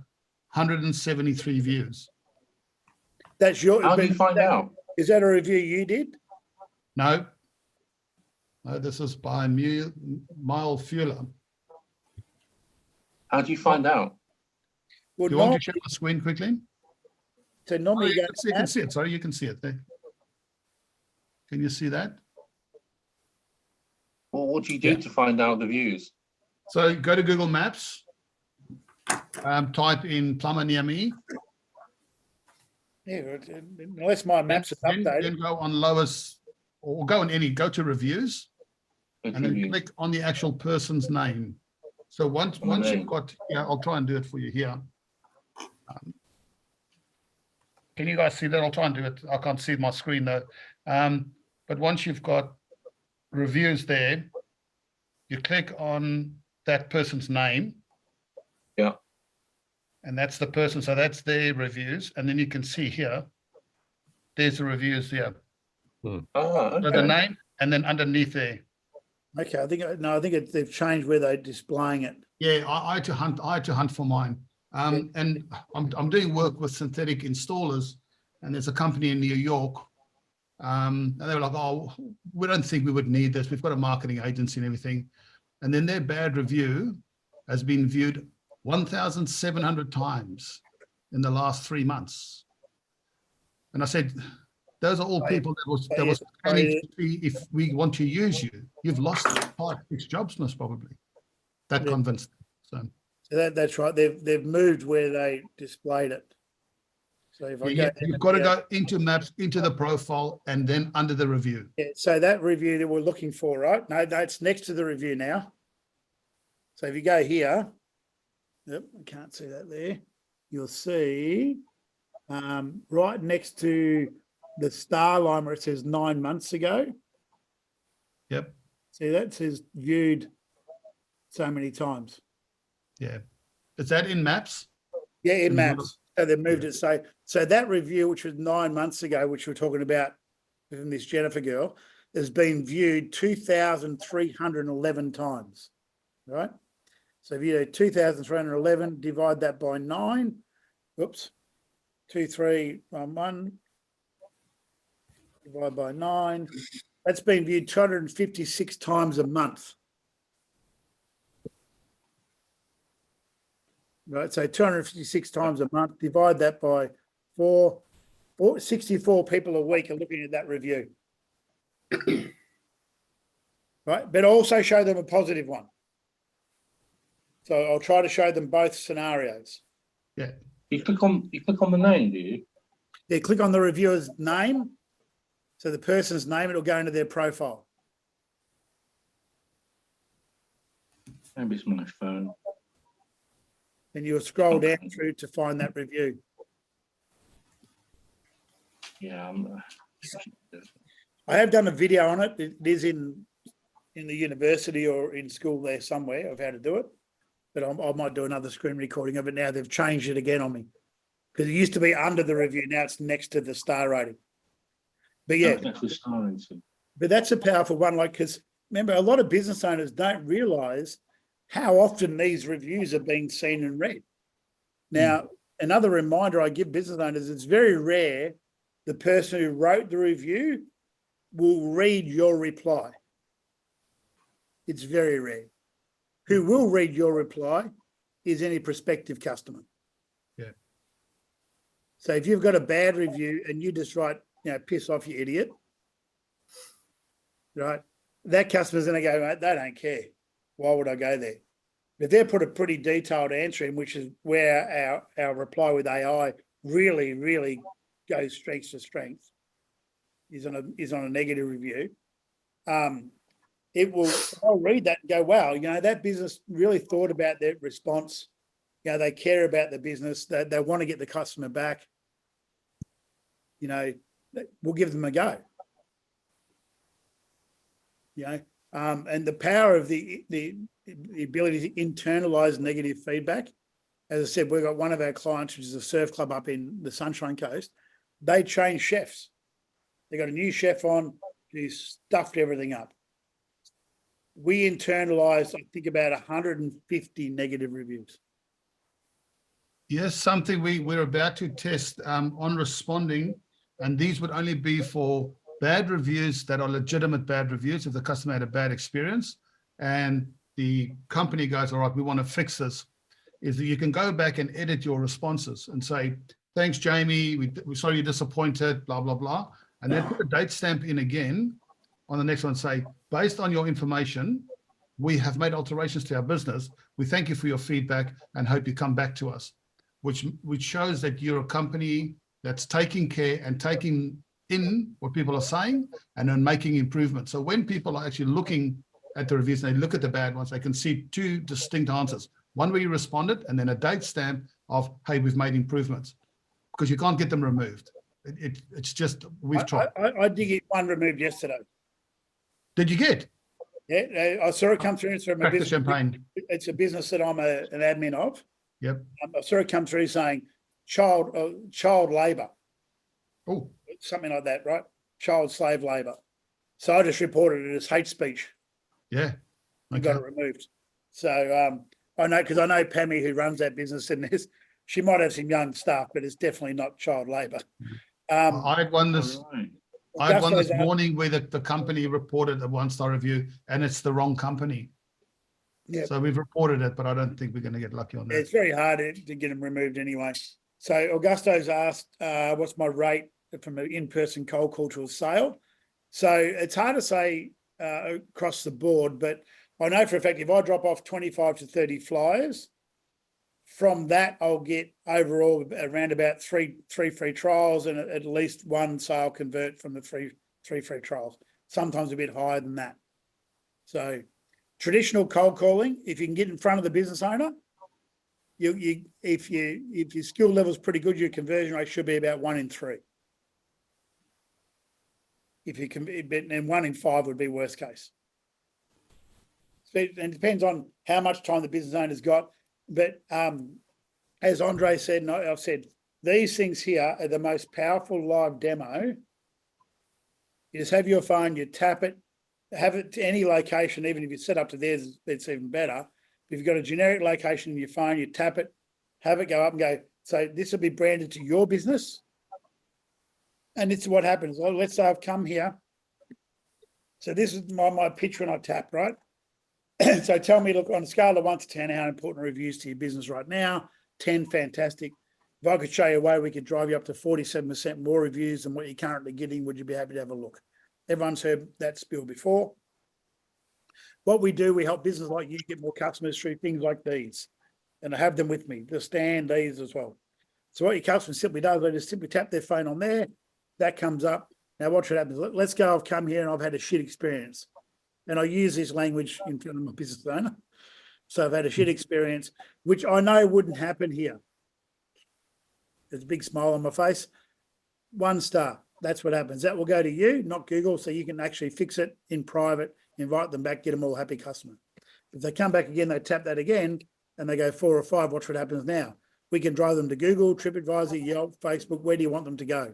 173 views. that's your. how do you find out? Is that a review you did? No, this is by Mile Fuller. How do you find out? Well, Do you want to share my screen quickly? so normally you go You can see it. Sorry, you can see it there. Can you see that? Well, what do you do Yeah. to find out the views? So go to Google Maps, type in plumber near me, Yeah, unless my maps are then updated. go on lowest, or go to reviews, Which and then reviews? click on the actual person's name. So once On the you've name. got, I'll try and do it for you here. Can you guys see that? I'll try and do it. I can't see my screen though. But once you've got reviews there, you click on that person's name. Yeah. And that's the person. So that's their reviews. And then you can see here, there's the reviews here. Ah, So the okay. name and then underneath there. Okay, I think they've changed where they're displaying it. Yeah, I had to hunt for mine. And I'm doing work with synthetic installers, and there's a company in New York. And they were like, oh, we don't think we would need this. We've got a marketing agency and everything. And then their bad review has been viewed 1,700 times in the last 3 months. And I said, those are all people that was planning to see if we want to use you. You've lost 5-6 jobs most probably. That Yeah. convinced them. So that's right. They've moved where they displayed it. So if I go, You've got to go into maps, into the profile, and then under the review. Yeah, so that review that we're looking for, right? No, that's next to the review now. So if you go here, yep, I can't see that there. You'll see right next to the star line where it says 9 months ago. Yep. See, that says viewed so many times. Yeah. Is that in maps? Yeah, in And maps. So they moved it. So that review, which was 9 months ago, which we're talking about from this Jennifer girl, has been viewed 2,311 times, right? So if you do 2,311, divide that by 9, whoops, 2311, divide by 9, that's been viewed 256 times a month. right? So 256 times a month, divide that by 64 people a week are looking at that review. Right, but also show them a positive one. So I'll try to show them both scenarios. Yeah. You click on the name, do you? Yeah, click on the reviewer's name. So the person's name, it'll go into their profile. Maybe it's my phone. And you'll scroll down Okay. through to find that review. Yeah. I have done a video on it. It is in the university or in school there somewhere of how to do it. But I might do another screen recording of it now. They've changed it again on me. Because it used to be under the review. Now it's next to the star rating. But yeah, That's the star rating. but that's a powerful one. Like, because remember, a lot of business owners don't realize how often these reviews are being seen and read. Now, another reminder I give business owners, it's very rare the person who wrote the review will read your reply. It's very rare. Who will read your reply is any prospective customer. Yeah. So if you've got a bad review and you just write, piss off, you idiot, right? That customer's going to go, mate, they don't care. Why would I go there? But they'll put a pretty detailed answer in, which is where our reply with AI really, really goes strength to strength, is on a negative review. I'll read that and go, wow, that business really thought about their response. They care about the business. They want to get the customer back. We'll give them a go. And the power of the ability to internalize negative feedback. As I said, we've got one of our clients, which is a surf club up in the Sunshine Coast. They changed chefs. They got a new chef on who stuffed everything up. We internalized, I think, about 150 negative reviews. Yes, something we're about to test on responding, and these would only be for bad reviews that are legitimate bad reviews if the customer had a bad experience and the company goes, all right, we want to fix this, is that you can go back and edit your responses and say, thanks, Jamie, we're sorry you're disappointed, blah, blah, blah. And then put a date stamp in again on the next one, say, based on your information, we have made alterations to our business. We thank you for your feedback and hope you come back to us, which shows that you're a company that's taking care and taking in what people are saying and then making improvements. So when people are actually looking at the reviews and they look at the bad ones, they can see two distinct answers. One where you responded and then a date stamp of, hey, we've made improvements, because you can't get them removed. It's just, we've tried. I did get one removed yesterday. Did you get? Yeah, I saw it come through. It's from a Crack the business. champagne. It's a business that I'm an admin of. Yep. I saw it come through saying child labour, Oh, something like that, right? Child slave labour. So I just reported it as hate speech. yeah. I got it removed. So I know, because I know Pammy, who runs that business, and she might have some young staff, but it's definitely not child labour. I had one this Gusto's morning where the company reported a 1-star review and it's the wrong company. Yeah. So we've reported it, but I don't think we're going to get lucky on that. It's very hard to get them removed anyway. So Augusto's asked, what's my rate from an in-person cold call to a sale? So it's hard to say across the board, but I know for a fact if I drop off 25 to 30 flyers, from that I'll get overall around about three free trials and at least one sale convert from the three free trials, sometimes a bit higher than that. So traditional cold calling, if you can get in front of the business owner, if your skill level is pretty good, your conversion rate should be about 1 in 3. If you can, and 1 in 5 would be worst case. So, and it depends on how much time the business owner's got. But as Andre said, and I've said, these things here are the most powerful live demo. You just have your phone, you tap it, have it to any location, even if you set up to theirs, it's even better. If you've got a generic location in your phone, you tap it, have it go up and go, so this will be branded to your business. And it's what happens. Well, let's say I've come here. So this is my pitch when I tap, right? So tell me, look, on a scale of 1 to 10, how important reviews to your business right now? 10, fantastic. If I could show you a way we could drive you up to 47% more reviews than what you're currently getting, would you be happy to have a look? Everyone's heard that spiel before. What we do, we help businesses like you get more customers through things like these. And I have them with me, the stand, these as well. So what your customer simply does, they just simply tap their phone on there, that comes up. Now watch what happens. Let's go, I've come here and I've had a shit experience. And I use this language in front of my business owner. So I've had a shit experience, which I know wouldn't happen here. There's a big smile on my face. 1 star, that's what happens. That will go to you, not Google, so you can actually fix it in private, invite them back, get them all happy customer. If they come back again, they tap that again, and they go 4 or 5, watch what happens now. We can drive them to Google, TripAdvisor, Yelp, Facebook. Where do you want them to go?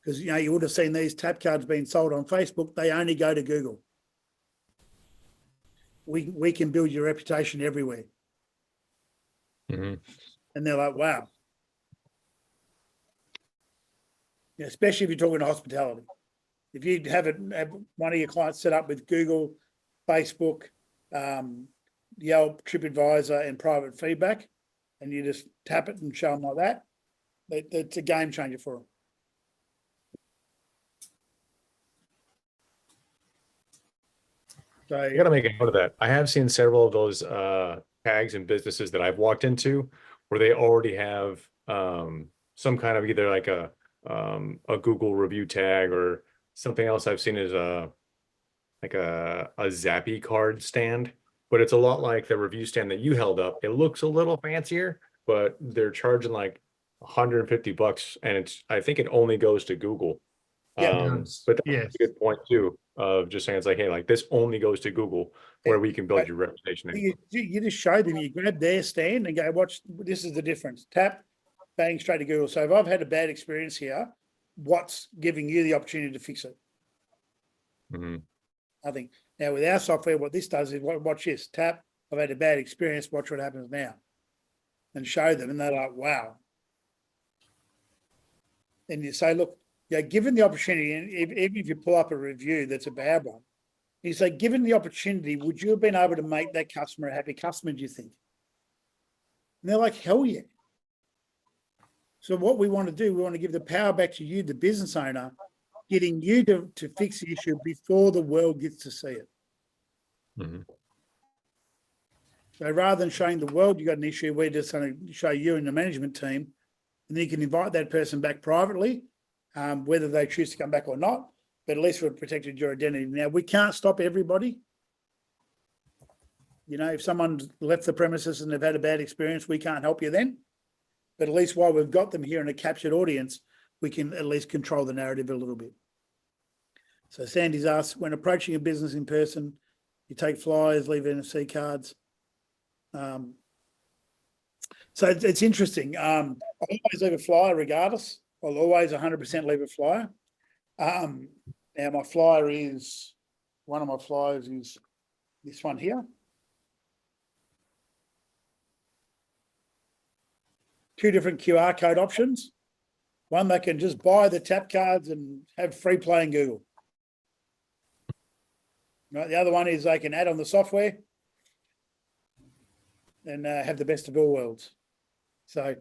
Because, you know, you would have seen these tap cards being sold on Facebook. They only go to Google. We can build your reputation everywhere. Mhm. And they're like, wow. Yeah, especially if you're talking hospitality. If you have one of your clients set up with Google, Facebook, Yelp, TripAdvisor, and private feedback, and you just tap it and show them like that, it's a game changer for them. So I gotta make a note of that. I have seen several of those tags and businesses that I've walked into where they already have some kind of either like a Google review tag or something else I've seen is like a Zappy card stand, but it's a lot like the review stand that you held up. It looks a little fancier, but they're charging like $150, and I think it only goes to Google. Yeah. But that's Yes. a good point too, of just saying it's like, hey, like this only goes to Google where we can build your reputation. you just show them, you grab their stand and go, watch, this is the difference. Tap, bang, straight to Google. So if I've had a bad experience here, what's giving you the opportunity to fix it? Mhm. I think. Now with our software, what this does is watch this, tap, I've had a bad experience, watch what happens now. And show them, and they're like, wow. And you say, look, yeah, given the opportunity, and even if you pull up a review that's a bad one, you say, given the opportunity, would you have been able to make that customer a happy customer, do you think? And they're like, hell yeah. So what we want to do, we want to give the power back to you, the business owner, getting you to fix the issue before the world gets to see it. Mhm. So rather than showing the world you got an issue, we're just going to show you and the management team, and then you can invite that person back privately, whether they choose to come back or not, but at least we've protected your identity. Now, we can't stop everybody. You know, if someone's left the premises and they've had a bad experience, we can't help you then. But at least while we've got them here in a captured audience, we can at least control the narrative a little bit. So Sandy's asked, when approaching a business in person, you take flyers, leave NFC cards. So it's interesting. I always leave a flyer regardless. I'll always 100% leave a flyer. Now my flyer is, one of my flyers is this one here. 2 different QR code options. One that can just buy the tap cards and have free play in Google. Right. The other one is they can add on the software and have the best of all worlds. So,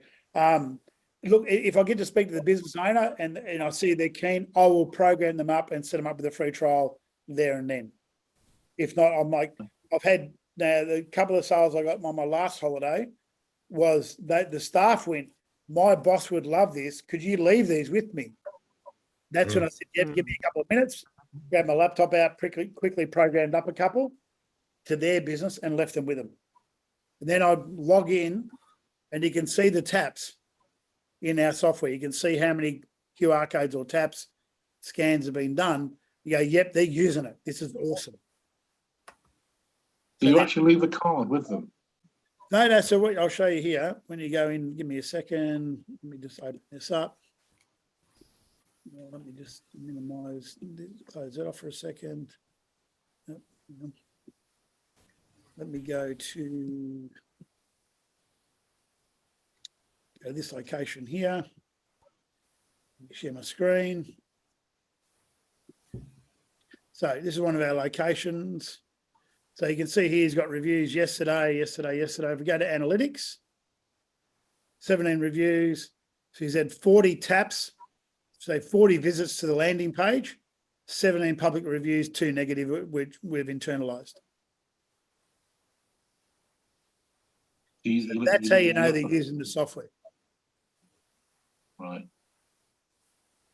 look, if I get to speak to the business owner and I see they're keen, I will program them up and set them up with a free trial there and then. If not, I'm like, I've had now the couple of sales I got on my last holiday was that the staff went, my boss would love this. Could you leave these with me? That's when I said, yeah, give me a couple of minutes, grabbed my laptop out, quickly programmed up a couple to their business and left them with them. And then I'd log in and you can see the taps in our software. You can see how many QR codes or taps, scans have been done. You go, yep, they're using it. This is awesome. Do you actually leave a card with them? No. So what I'll show you here, when you go in, give me a second. Let me just open this up. Let me just minimize, close that off for a second. Let me go to this location here. Share my screen. So this is one of our locations. So you can see here he's got reviews yesterday. If we go to analytics, 17 reviews. So he's had 40 taps, so 40 visits to the landing page, 17 public reviews, 2 negative, which we've internalized. So that's how you know they're using the software. Right.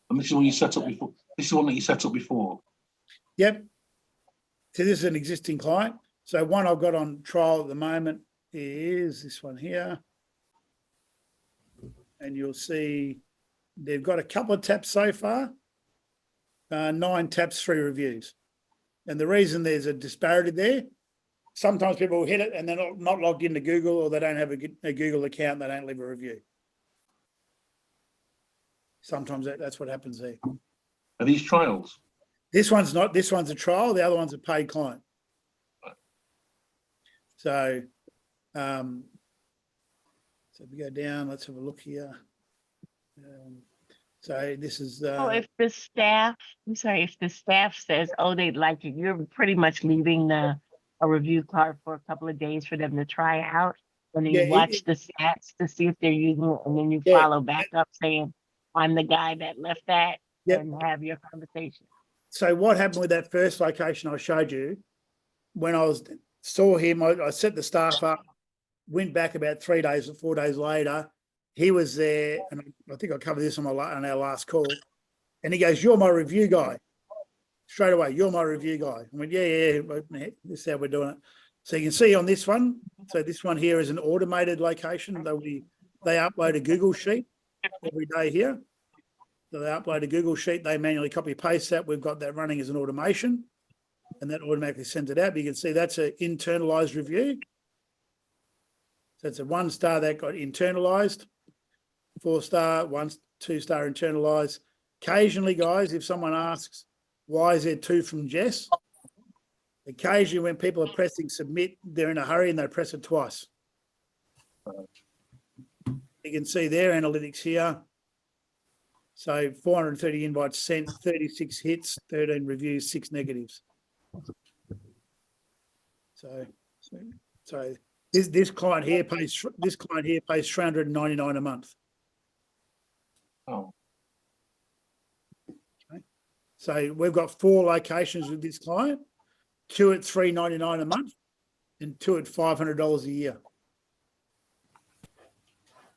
And this is one you set up before. This is one that you set up before. Yep. So this is an existing client. So one I've got on trial at the moment is this one here. And you'll see they've got a couple of taps so far, 9 taps, 3 reviews. And the reason there's a disparity there, sometimes people will hit it and they're not logged into Google, or they don't have a Google account, they don't leave a review. Sometimes that's what happens there. Are these trials? This one's not, this one's a trial, the other one's a paid client. So, so if we go down, let's have a look here. So this is, So if the staff, I'm sorry, if the staff says, oh, they'd like it, you're pretty much leaving a review card for a couple of days for them to try out. And then Yeah, you watch the stats to see if they're using it, and then you Yeah. follow back up saying, I'm the guy that left that, Yep. and have your conversation. So what happened with that first location I showed you, when I saw him, I set the staff up, went back about 3 days or 4 days later. He was there, and I think I covered this on our last call. And he goes, "You're my review guy." Straight away, "You're my review guy." I went, yeah, this is how we're doing it. So you can see on this one, so this one here is an automated location. They upload a Google sheet every day here. So they upload a Google sheet, they manually copy paste that. We've got that running as an automation, and that automatically sends it out. But you can see that's an internalized review. So it's a 1-star that got internalized, 4-star, 1, 2-star internalized. Occasionally, guys, if someone asks, why is there 2 from Jess? Occasionally when people are pressing submit, they're in a hurry and they press it twice. You can see their analytics here. So 430 invites sent, 36 hits, 13 reviews, 6 negatives. So this client here pays $399 a month. Oh, So we've got 4 locations with this client, 2 at $399 a month and 2 at $500 a year.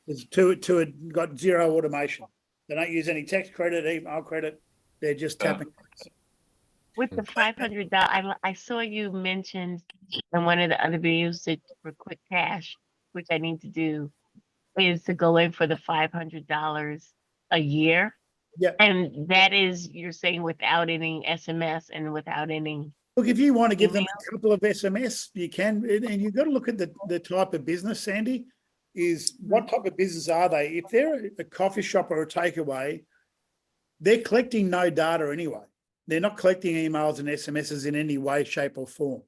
There's 2 at got 0 automation. They don't use any text credit, email credit. They're just tapping. With the $500, I saw you mentioned in one of the other videos that for quick cash, which I need to do, is to go in for the $500 a year. Yeah. And that is, you're saying, without any SMS and without any. Look, if you want to give them a couple of SMS, you can. And you've got to look at the type of business, Sandy, is what type of business are they? If they're a coffee shop or a takeaway, they're collecting no data anyway. They're not collecting emails and SMSs in any way, shape or form.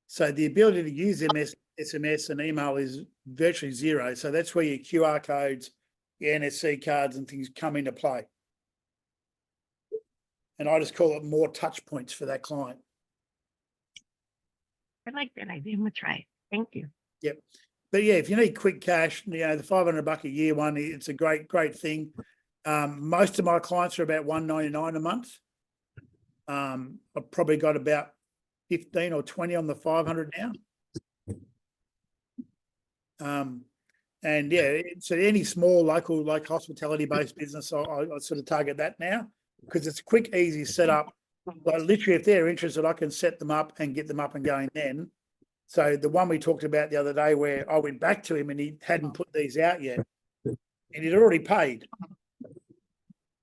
So the ability to use SMS and email is virtually 0. So that's where your QR codes, your NFC cards and things come into play. And I just call it more touch points for that client. I like that idea. I'm gonna try it. Thank you. Yep. But yeah, if you need quick cash, the $500 a year one, it's a great thing. Most of my clients are about $199 a month. I've probably got about 15 or 20 on the 500 now. And yeah, so any small local, like hospitality based business, I sort of target that now because it's a quick, easy setup. But literally, if they're interested, I can set them up and get them up and going then. So the one we talked about the other day where I went back to him and he hadn't put these out yet and he'd already paid.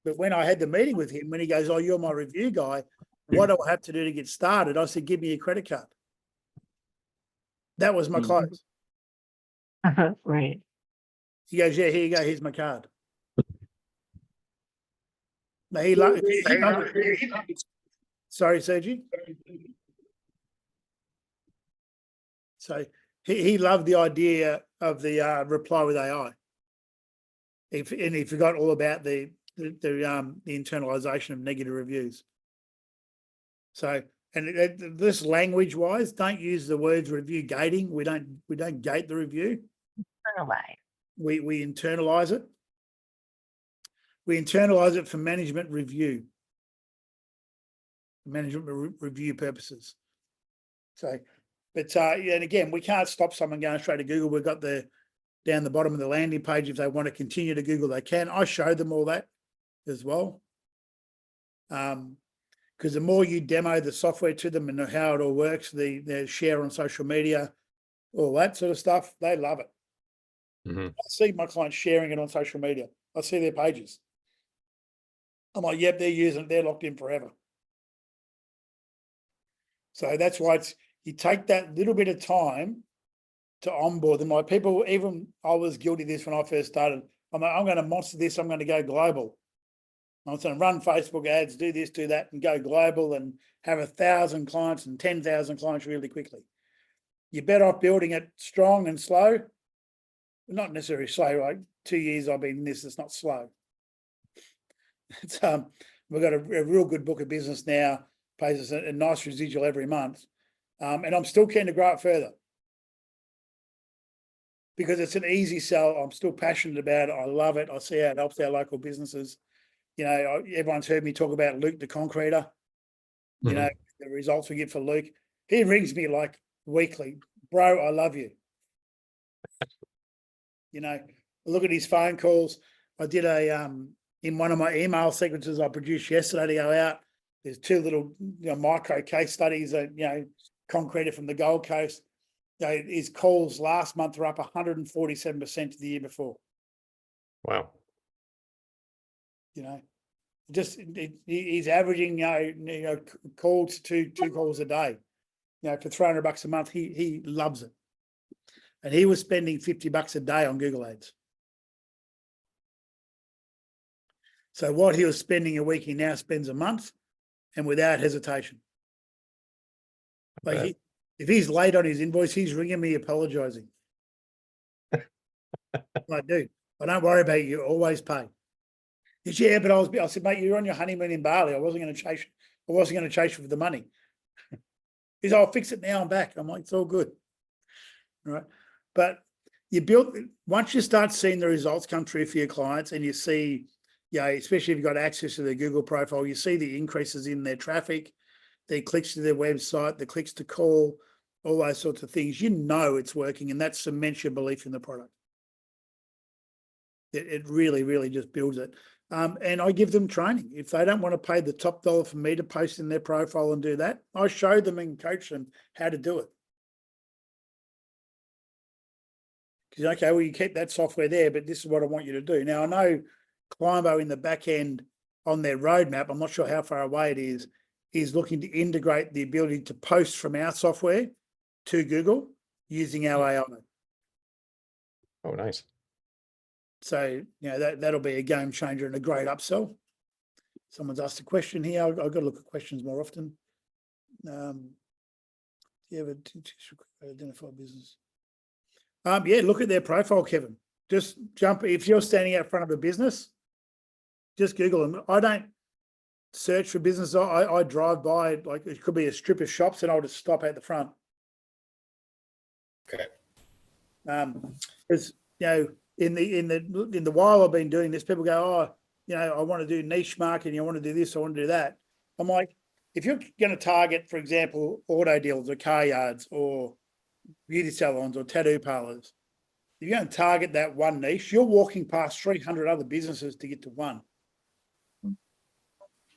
But when I had the meeting with him, when he goes, "Oh, you're my review guy, what do I have to do to get started?" I said, "Give me your credit card." That was my close. Right. He goes, "Yeah, here you go. Here's my card." No, sorry, Sergi. So he loved the idea of the reply with AI. And he forgot all about the internalization of negative reviews. So, and this language wise, don't use the words review gating. We don't gate the review. Internalize. we internalize it. We internalize it for management review purposes. So, but and again, we can't stop someone going straight to Google. We've got down the bottom of the landing page, if they want to continue to Google, they can. I show them all that as well. Because the more you demo the software to them and know how it all works, the share on social media, all that sort of stuff, they love it. Mhm. I see my clients sharing it on social media. I see their pages. I'm like, yep, they're using it. They're locked in forever. So that's why you take that little bit of time to onboard them. Like people, even I was guilty of this when I first started. I'm like, I'm going to monster this. I'm going to go global. I'm going to run Facebook ads, do this, do that, and go global and have 1,000 clients and 10,000 clients really quickly. You're better off building it strong and slow. Not necessarily slow, like 2 years I've been in this, it's not slow. It's we've got a real good book of business now, pays us a nice residual every month. And I'm still keen to grow it further. Because it's an easy sell. I'm still passionate about it. I love it. I see how it helps our local businesses. You know, everyone's heard me talk about Luke the Concreter. You know, the results we get for Luke. He rings me like weekly, bro, I love you. You know, look at his phone calls. I did in one of my email sequences I produced yesterday to go out. There's 2 little micro case studies that, concreted from the Gold Coast. His calls last month were up 147% to the year before. Wow. He's averaging, calls two calls a day, for $300 a month. He loves it. And he was spending $50 a day on Google Ads. So what he was spending a week, he now spends a month, and without hesitation. Like if he's late on his invoice, he's ringing me apologizing. Like, dude, I don't worry about you. Always pay. He said, yeah, but I said, mate, you're on your honeymoon in Bali. I wasn't going to chase you for the money. He's, I'll fix it now. I'm back. I'm like, it's all good. Right. But once you start seeing the results come through for your clients and you see, especially if you've got access to their Google profile, you see the increases in their traffic, their clicks to their website, the clicks to call, all those sorts of things, it's working, and that cements your belief in the product. It really, really just builds it. And I give them training. If they don't want to pay the top dollar for me to post in their profile and do that, I show them and coach them how to do it. Because, okay, well, you keep that software there, but this is what I want you to do. Now, I know Climbo in the back end on their roadmap, I'm not sure how far away it is looking to integrate the ability to post from our software to Google using our AI. Oh, nice. So, that'll be a game changer and a great upsell. Someone's asked a question here. I've got to look at questions more often. Do you ever identify business? Yeah, look at their profile, Kevin. Just jump. If you're standing out front of a business, just Google them. I don't search for business. I drive by, like it could be a strip of shops, and I'll just stop at the front. Okay. Because in the while I've been doing this, people go, I want to do niche marketing, I want to do this, I want to do that. I'm like, if you're going to target, for example, auto dealers or car yards or beauty salons or tattoo parlors, if you're going to target that one niche, you're walking past 300 other businesses to get to one.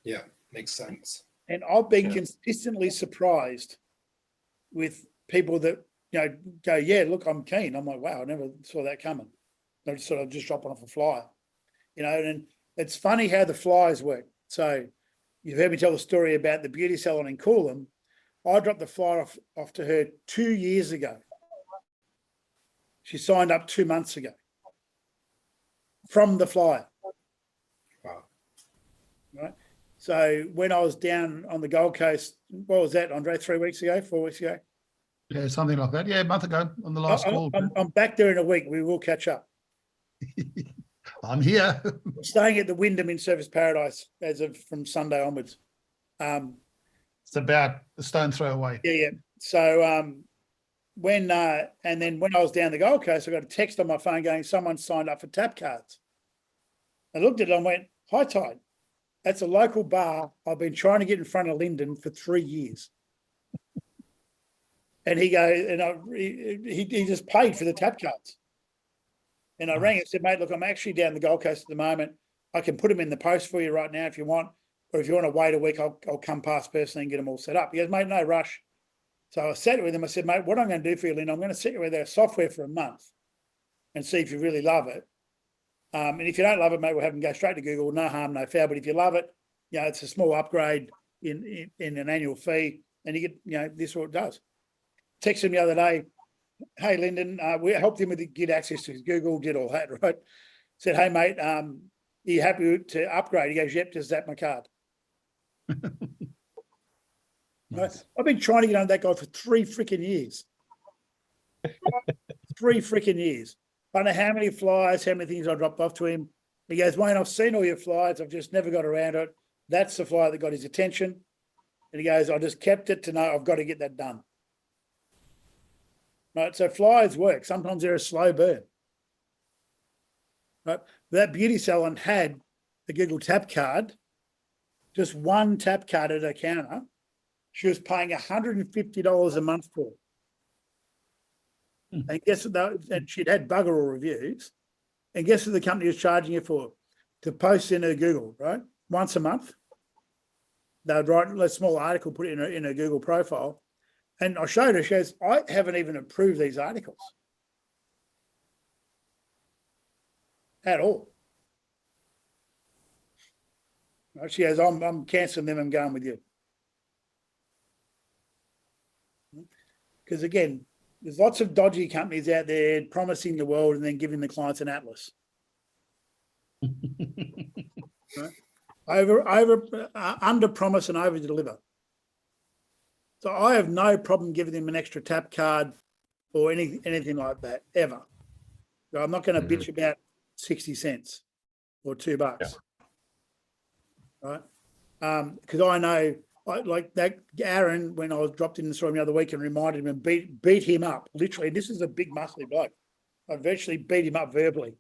Yeah, makes sense. And I've been consistently surprised with people that, go, yeah, look, I'm keen. I'm like, wow, I never saw that coming. They're sort of just dropping off a flyer, and it's funny how the flyers work. So you've heard me tell the story about the beauty salon in Coolum. I dropped the flyer off to her 2 years ago. She signed up 2 months ago from the flyer. Wow. Right. So when I was down on the Gold Coast, what was that, Andre, 3 weeks ago, 4 weeks ago? Yeah, something like that. Yeah, a month ago on the last call. I'm back there in a week. We will catch up. I'm here. I'm staying at the Wyndham in Surfers Paradise from Sunday onwards. It's about a stone throw away. Yeah. So and then when I was down the Gold Coast, I got a text on my phone going, someone signed up for tap cards. I looked at it and went, High Tide. That's a local bar. I've been trying to get in front of Lyndon for 3 years. And he goes, and he just paid for the tap cards. And I rang and said, mate, look, I'm actually down the Gold Coast at the moment. I can put them in the post for you right now if you want. Or if you want to wait a week, I'll come past personally and get them all set up. He goes, mate, no rush. So I sat with him. I said, mate, what I'm going to do for you, Lynn, I'm going to set you with our software for a month and see if you really love it. And if you don't love it, mate, we'll have them go straight to Google. No harm, no foul. But if you love it, it's a small upgrade in an annual fee, and you get, this is what it does. Texted him the other day, hey, Lyndon, we helped him get access to his Google, did all that, right? Said, hey, mate, are you happy to upgrade? He goes, yep, just zap my card. Nice. I've been trying to get on that guy for 3 freaking years. 3 freaking years. I don't know how many flyers, how many things I dropped off to him. He goes, Wayne, I've seen all your flyers. I've just never got around it. That's the flyer that got his attention. And he goes, I just kept it to know I've got to get that done. Right, so flyers work. Sometimes they're a slow burn. Right, that beauty salon had the Google tap card, just one tap card at her counter. She was paying $150 a month for. And guess what? And she'd had bugger all reviews. And guess what the company was charging her for? To post in her Google, right? Once a month. They would write a small article, put it in her Google profile. And I showed her, she goes, I haven't even approved these articles. At all. Right, she goes, I'm cancelling them and going with you. Because again, there's lots of dodgy companies out there promising the world and then giving the clients an atlas. Right? Under promise and over deliver. So I have no problem giving them an extra tap card or anything like that ever. So I'm not going to bitch about 60 cents or $2. Yeah. Right? Because I know, like that Aaron, when I was dropped in the store the other week and reminded him and beat him up. Literally, this is a big muscly bloke. I virtually beat him up verbally.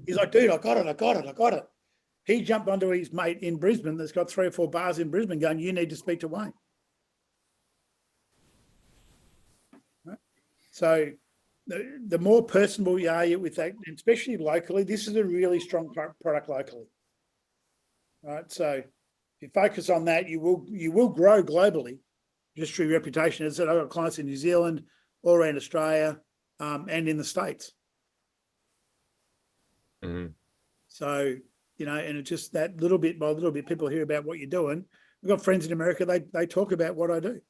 He's like, dude, I got it. He jumped onto his mate in Brisbane that's got 3 or 4 bars in Brisbane going, you need to speak to Wayne. Right? So the more personable you are with that, especially locally, this is a really strong product locally. Right? So if you focus on that, you will grow globally just through reputation. As I said, I've got clients in New Zealand, all around Australia, and in the States. So, and it's just that little bit by little bit, people hear about what you're doing. We've got friends in America, they talk about what I do.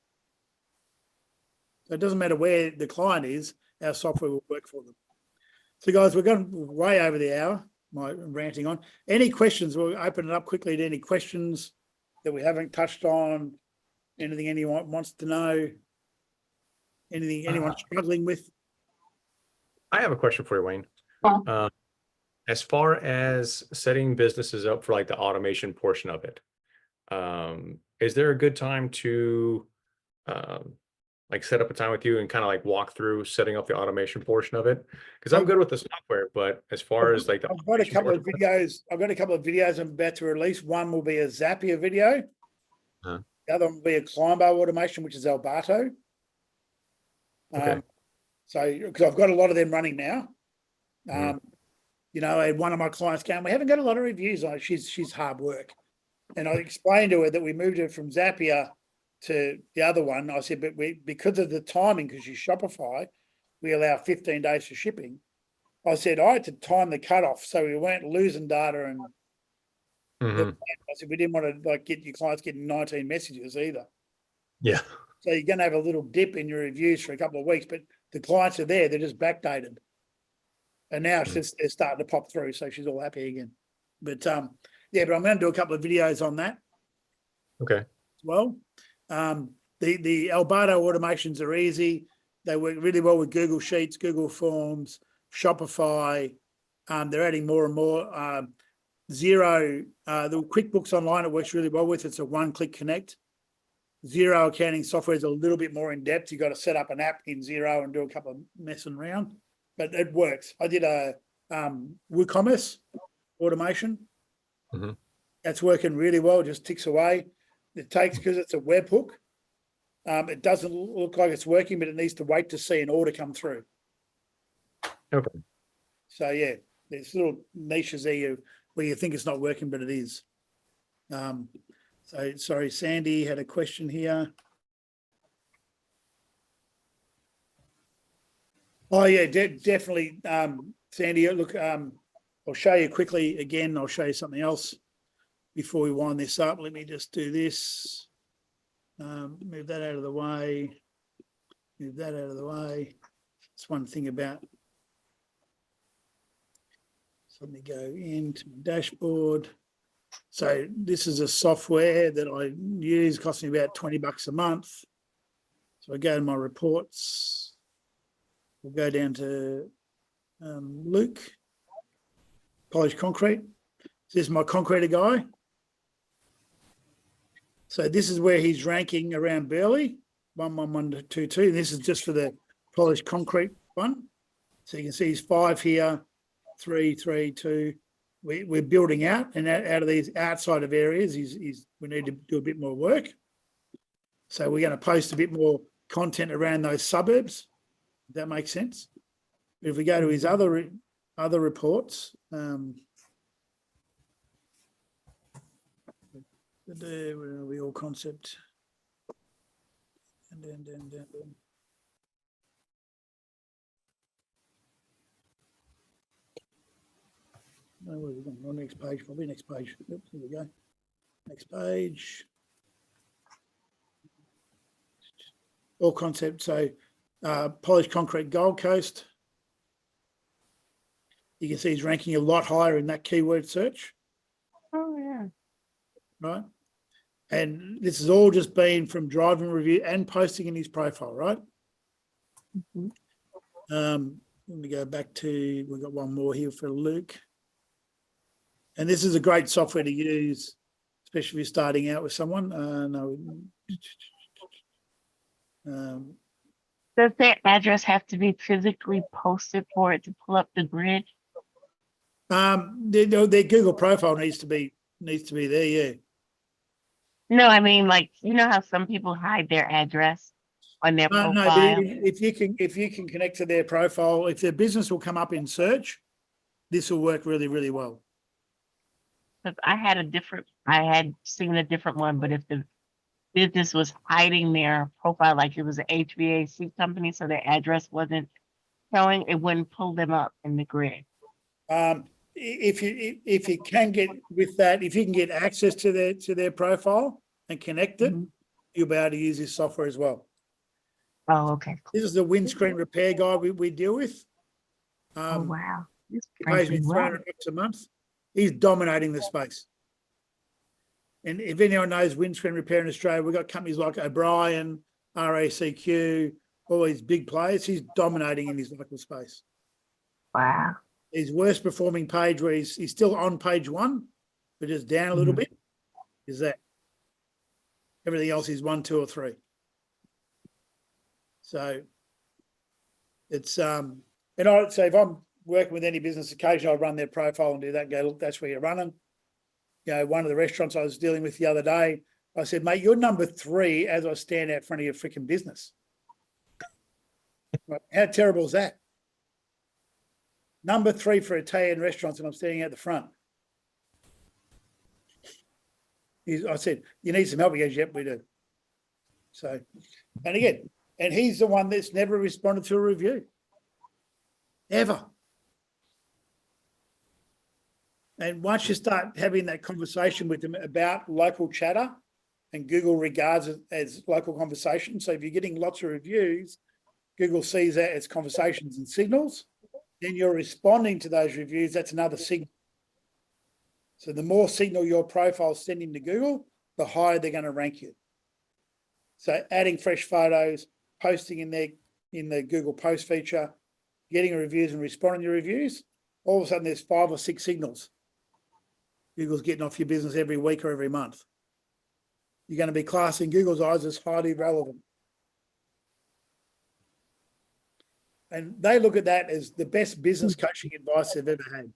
So it doesn't matter where the client is, our software will work for them. So guys, we're going way over the hour, my ranting on. Any questions? We'll open it up quickly to any questions that we haven't touched on, anything anyone wants to know, anything anyone's struggling with. I have a question for you, Wayne. As far as setting businesses up for like the automation portion of it, is there a good time to like set up a time with you and kind of like walk through setting up the automation portion of it? Because I'm good with the software, but as far as like I've got a couple of videos. I'm about to release. One will be a Zapier video. The other one will be a Climbo automation, which is Alberto. Okay. So because I've got a lot of them running now. And one of my clients came, we haven't got a lot of reviews on it. She's hard work. And I explained to her that we moved her from Zapier to the other one. I said, but because of the timing, because she's Shopify, we allow 15 days for shipping. I said, I had to time the cutoff so we weren't losing data. And I said, we didn't want to get your clients getting 19 messages either. Yeah. So you're going to have a little dip in your reviews for a couple of weeks, but the clients are there. They're just backdated. And now it's just, they're starting to pop through. So she's all happy again. But but I'm going to do a couple of videos on that. Okay. As well. The Alberto automations are easy. They work really well with Google Sheets, Google Forms, Shopify. They're adding more and more. Xero, the QuickBooks Online, it works really well with. It's a one-click connect. Zero accounting software is a little bit more in depth. You got to set up an app in Zero and do a couple of messing around, but it works. I did a WooCommerce automation. Mhm. That's working really well. Just ticks away. It takes, because it's a webhook. It doesn't look like it's working, but it needs to wait to see an order come through. Okay. So yeah, there's little niches there where you think it's not working, but it is. So sorry, Sandy had a question here. Oh yeah, definitely, Sandy. Look, I'll show you quickly again. I'll show you something else before we wind this up. Let me just do this. Move that out of the way. Move that out of the way. That's one thing about. So let me go into my dashboard. So this is a software that I use, costs me about $20 a month. So I go to my reports. We'll go down to Luke, polished concrete. This is my concreter guy. So this is where he's ranking around Burley, 11122. This is just for the polished concrete one. So you can see he's 5 here, 3, 3, 2. We're building out, and out of these outside of areas, we need to do a bit more work. So we're going to post a bit more content around those suburbs. If that makes sense. If we go to his other reports, where are we? All concept, and then. No, where are we going? On next page, probably next page. Oops, here we go. Next page. All concept. So, polished concrete Gold Coast. You can see he's ranking a lot higher in that keyword search. Oh yeah. Right. And this has all just been from driving review and posting in his profile, right? Mhm. Let me go back to, we've got one more here for Luke. And this is a great software to use, especially if you're starting out with someone. Does their address have to be physically posted for it to pull up the grid? Their Google profile needs to be there, yeah. No, I mean, like, you know how some people hide their address on their No, but profile? if you can connect to their profile, if their business will come up in search, this will work really, really well. Because I had seen a different one, but if the business was hiding their profile, like it was an HVAC company, so their address wasn't showing, it wouldn't pull them up in the grid. If you can get with that, if you can get access to their profile and connect it, Mhm. you'll be able to use this software as well. Oh, okay. This is the windscreen repair guy we deal with. Oh, wow. This He pays me pays well. $300 a month. He's dominating the space. And if anyone knows windscreen repair in Australia, we've got companies like O'Brien, RACQ, all these big players. He's dominating in his local space. Wow. His worst performing page, where he's still on page 1, but just down a little bit, is that. Everything else is 1, 2, or 3. So it's and I'd say if I'm working with any business, occasionally I run their profile and do that and go, look, that's where you're running. You know, one of the restaurants I was dealing with the other day, I said, mate, you're number 3 as I stand out front of your freaking business. Right? How terrible is that? Number 3 for Italian restaurants, and I'm standing at the front. I said, you need some help? He goes, yep, we do. So, and again, and he's the one that's never responded to a review. Ever. And once you start having that conversation with them about local chatter, and Google regards it as local conversation. So if you're getting lots of reviews, Google sees that as conversations and signals. Then you're responding to those reviews. That's another signal. So the more signal your profile is sending to Google, the higher they're going to rank you. So adding fresh photos, posting in the Google Post feature, getting reviews and responding to reviews, all of a sudden there's 5 or 6 signals Google's getting off your business every week or every month. you're going to be classed in Google's eyes as highly relevant. And they look at that as the best business coaching advice they've ever had.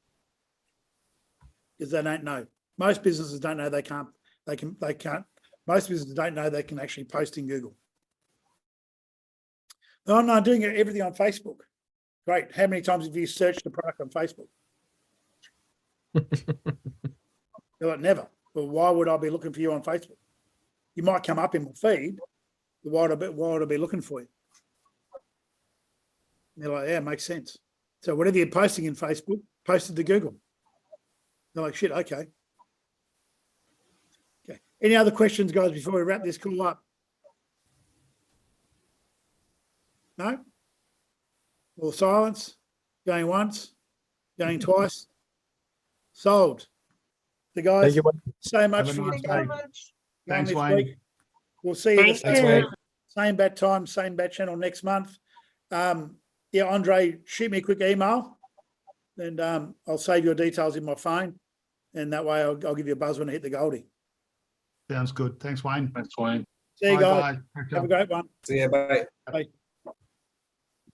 Because they don't know. Most businesses don't know they can't. Most businesses don't know they can actually post in Google. No, I'm not doing everything on Facebook. Great. How many times have you searched the product on Facebook? They're like, never. Well, why would I be looking for you on Facebook? You might come up in my feed, but why would I be looking for you? And they're like, yeah, it makes sense. So whatever you're posting in Facebook, post it to Google. They're like, shit, okay. Okay. Any other questions, guys, before we wrap this call up? No? Well, silence. Going once. Going twice. Sold. The guys, Thank you. so much Have a for your nice time. day. Going Thanks, this Wayne. week. We'll see you Thank the you. same bat time, same bat channel next month. Yeah, Andre, shoot me a quick email and I'll save your details in my phone. And that way I'll give you a buzz when I hit the Goldie. Sounds good. Thanks, Wayne. Thanks, Wayne. See you guys. Bye. Have a great one. See ya, bye. Bye.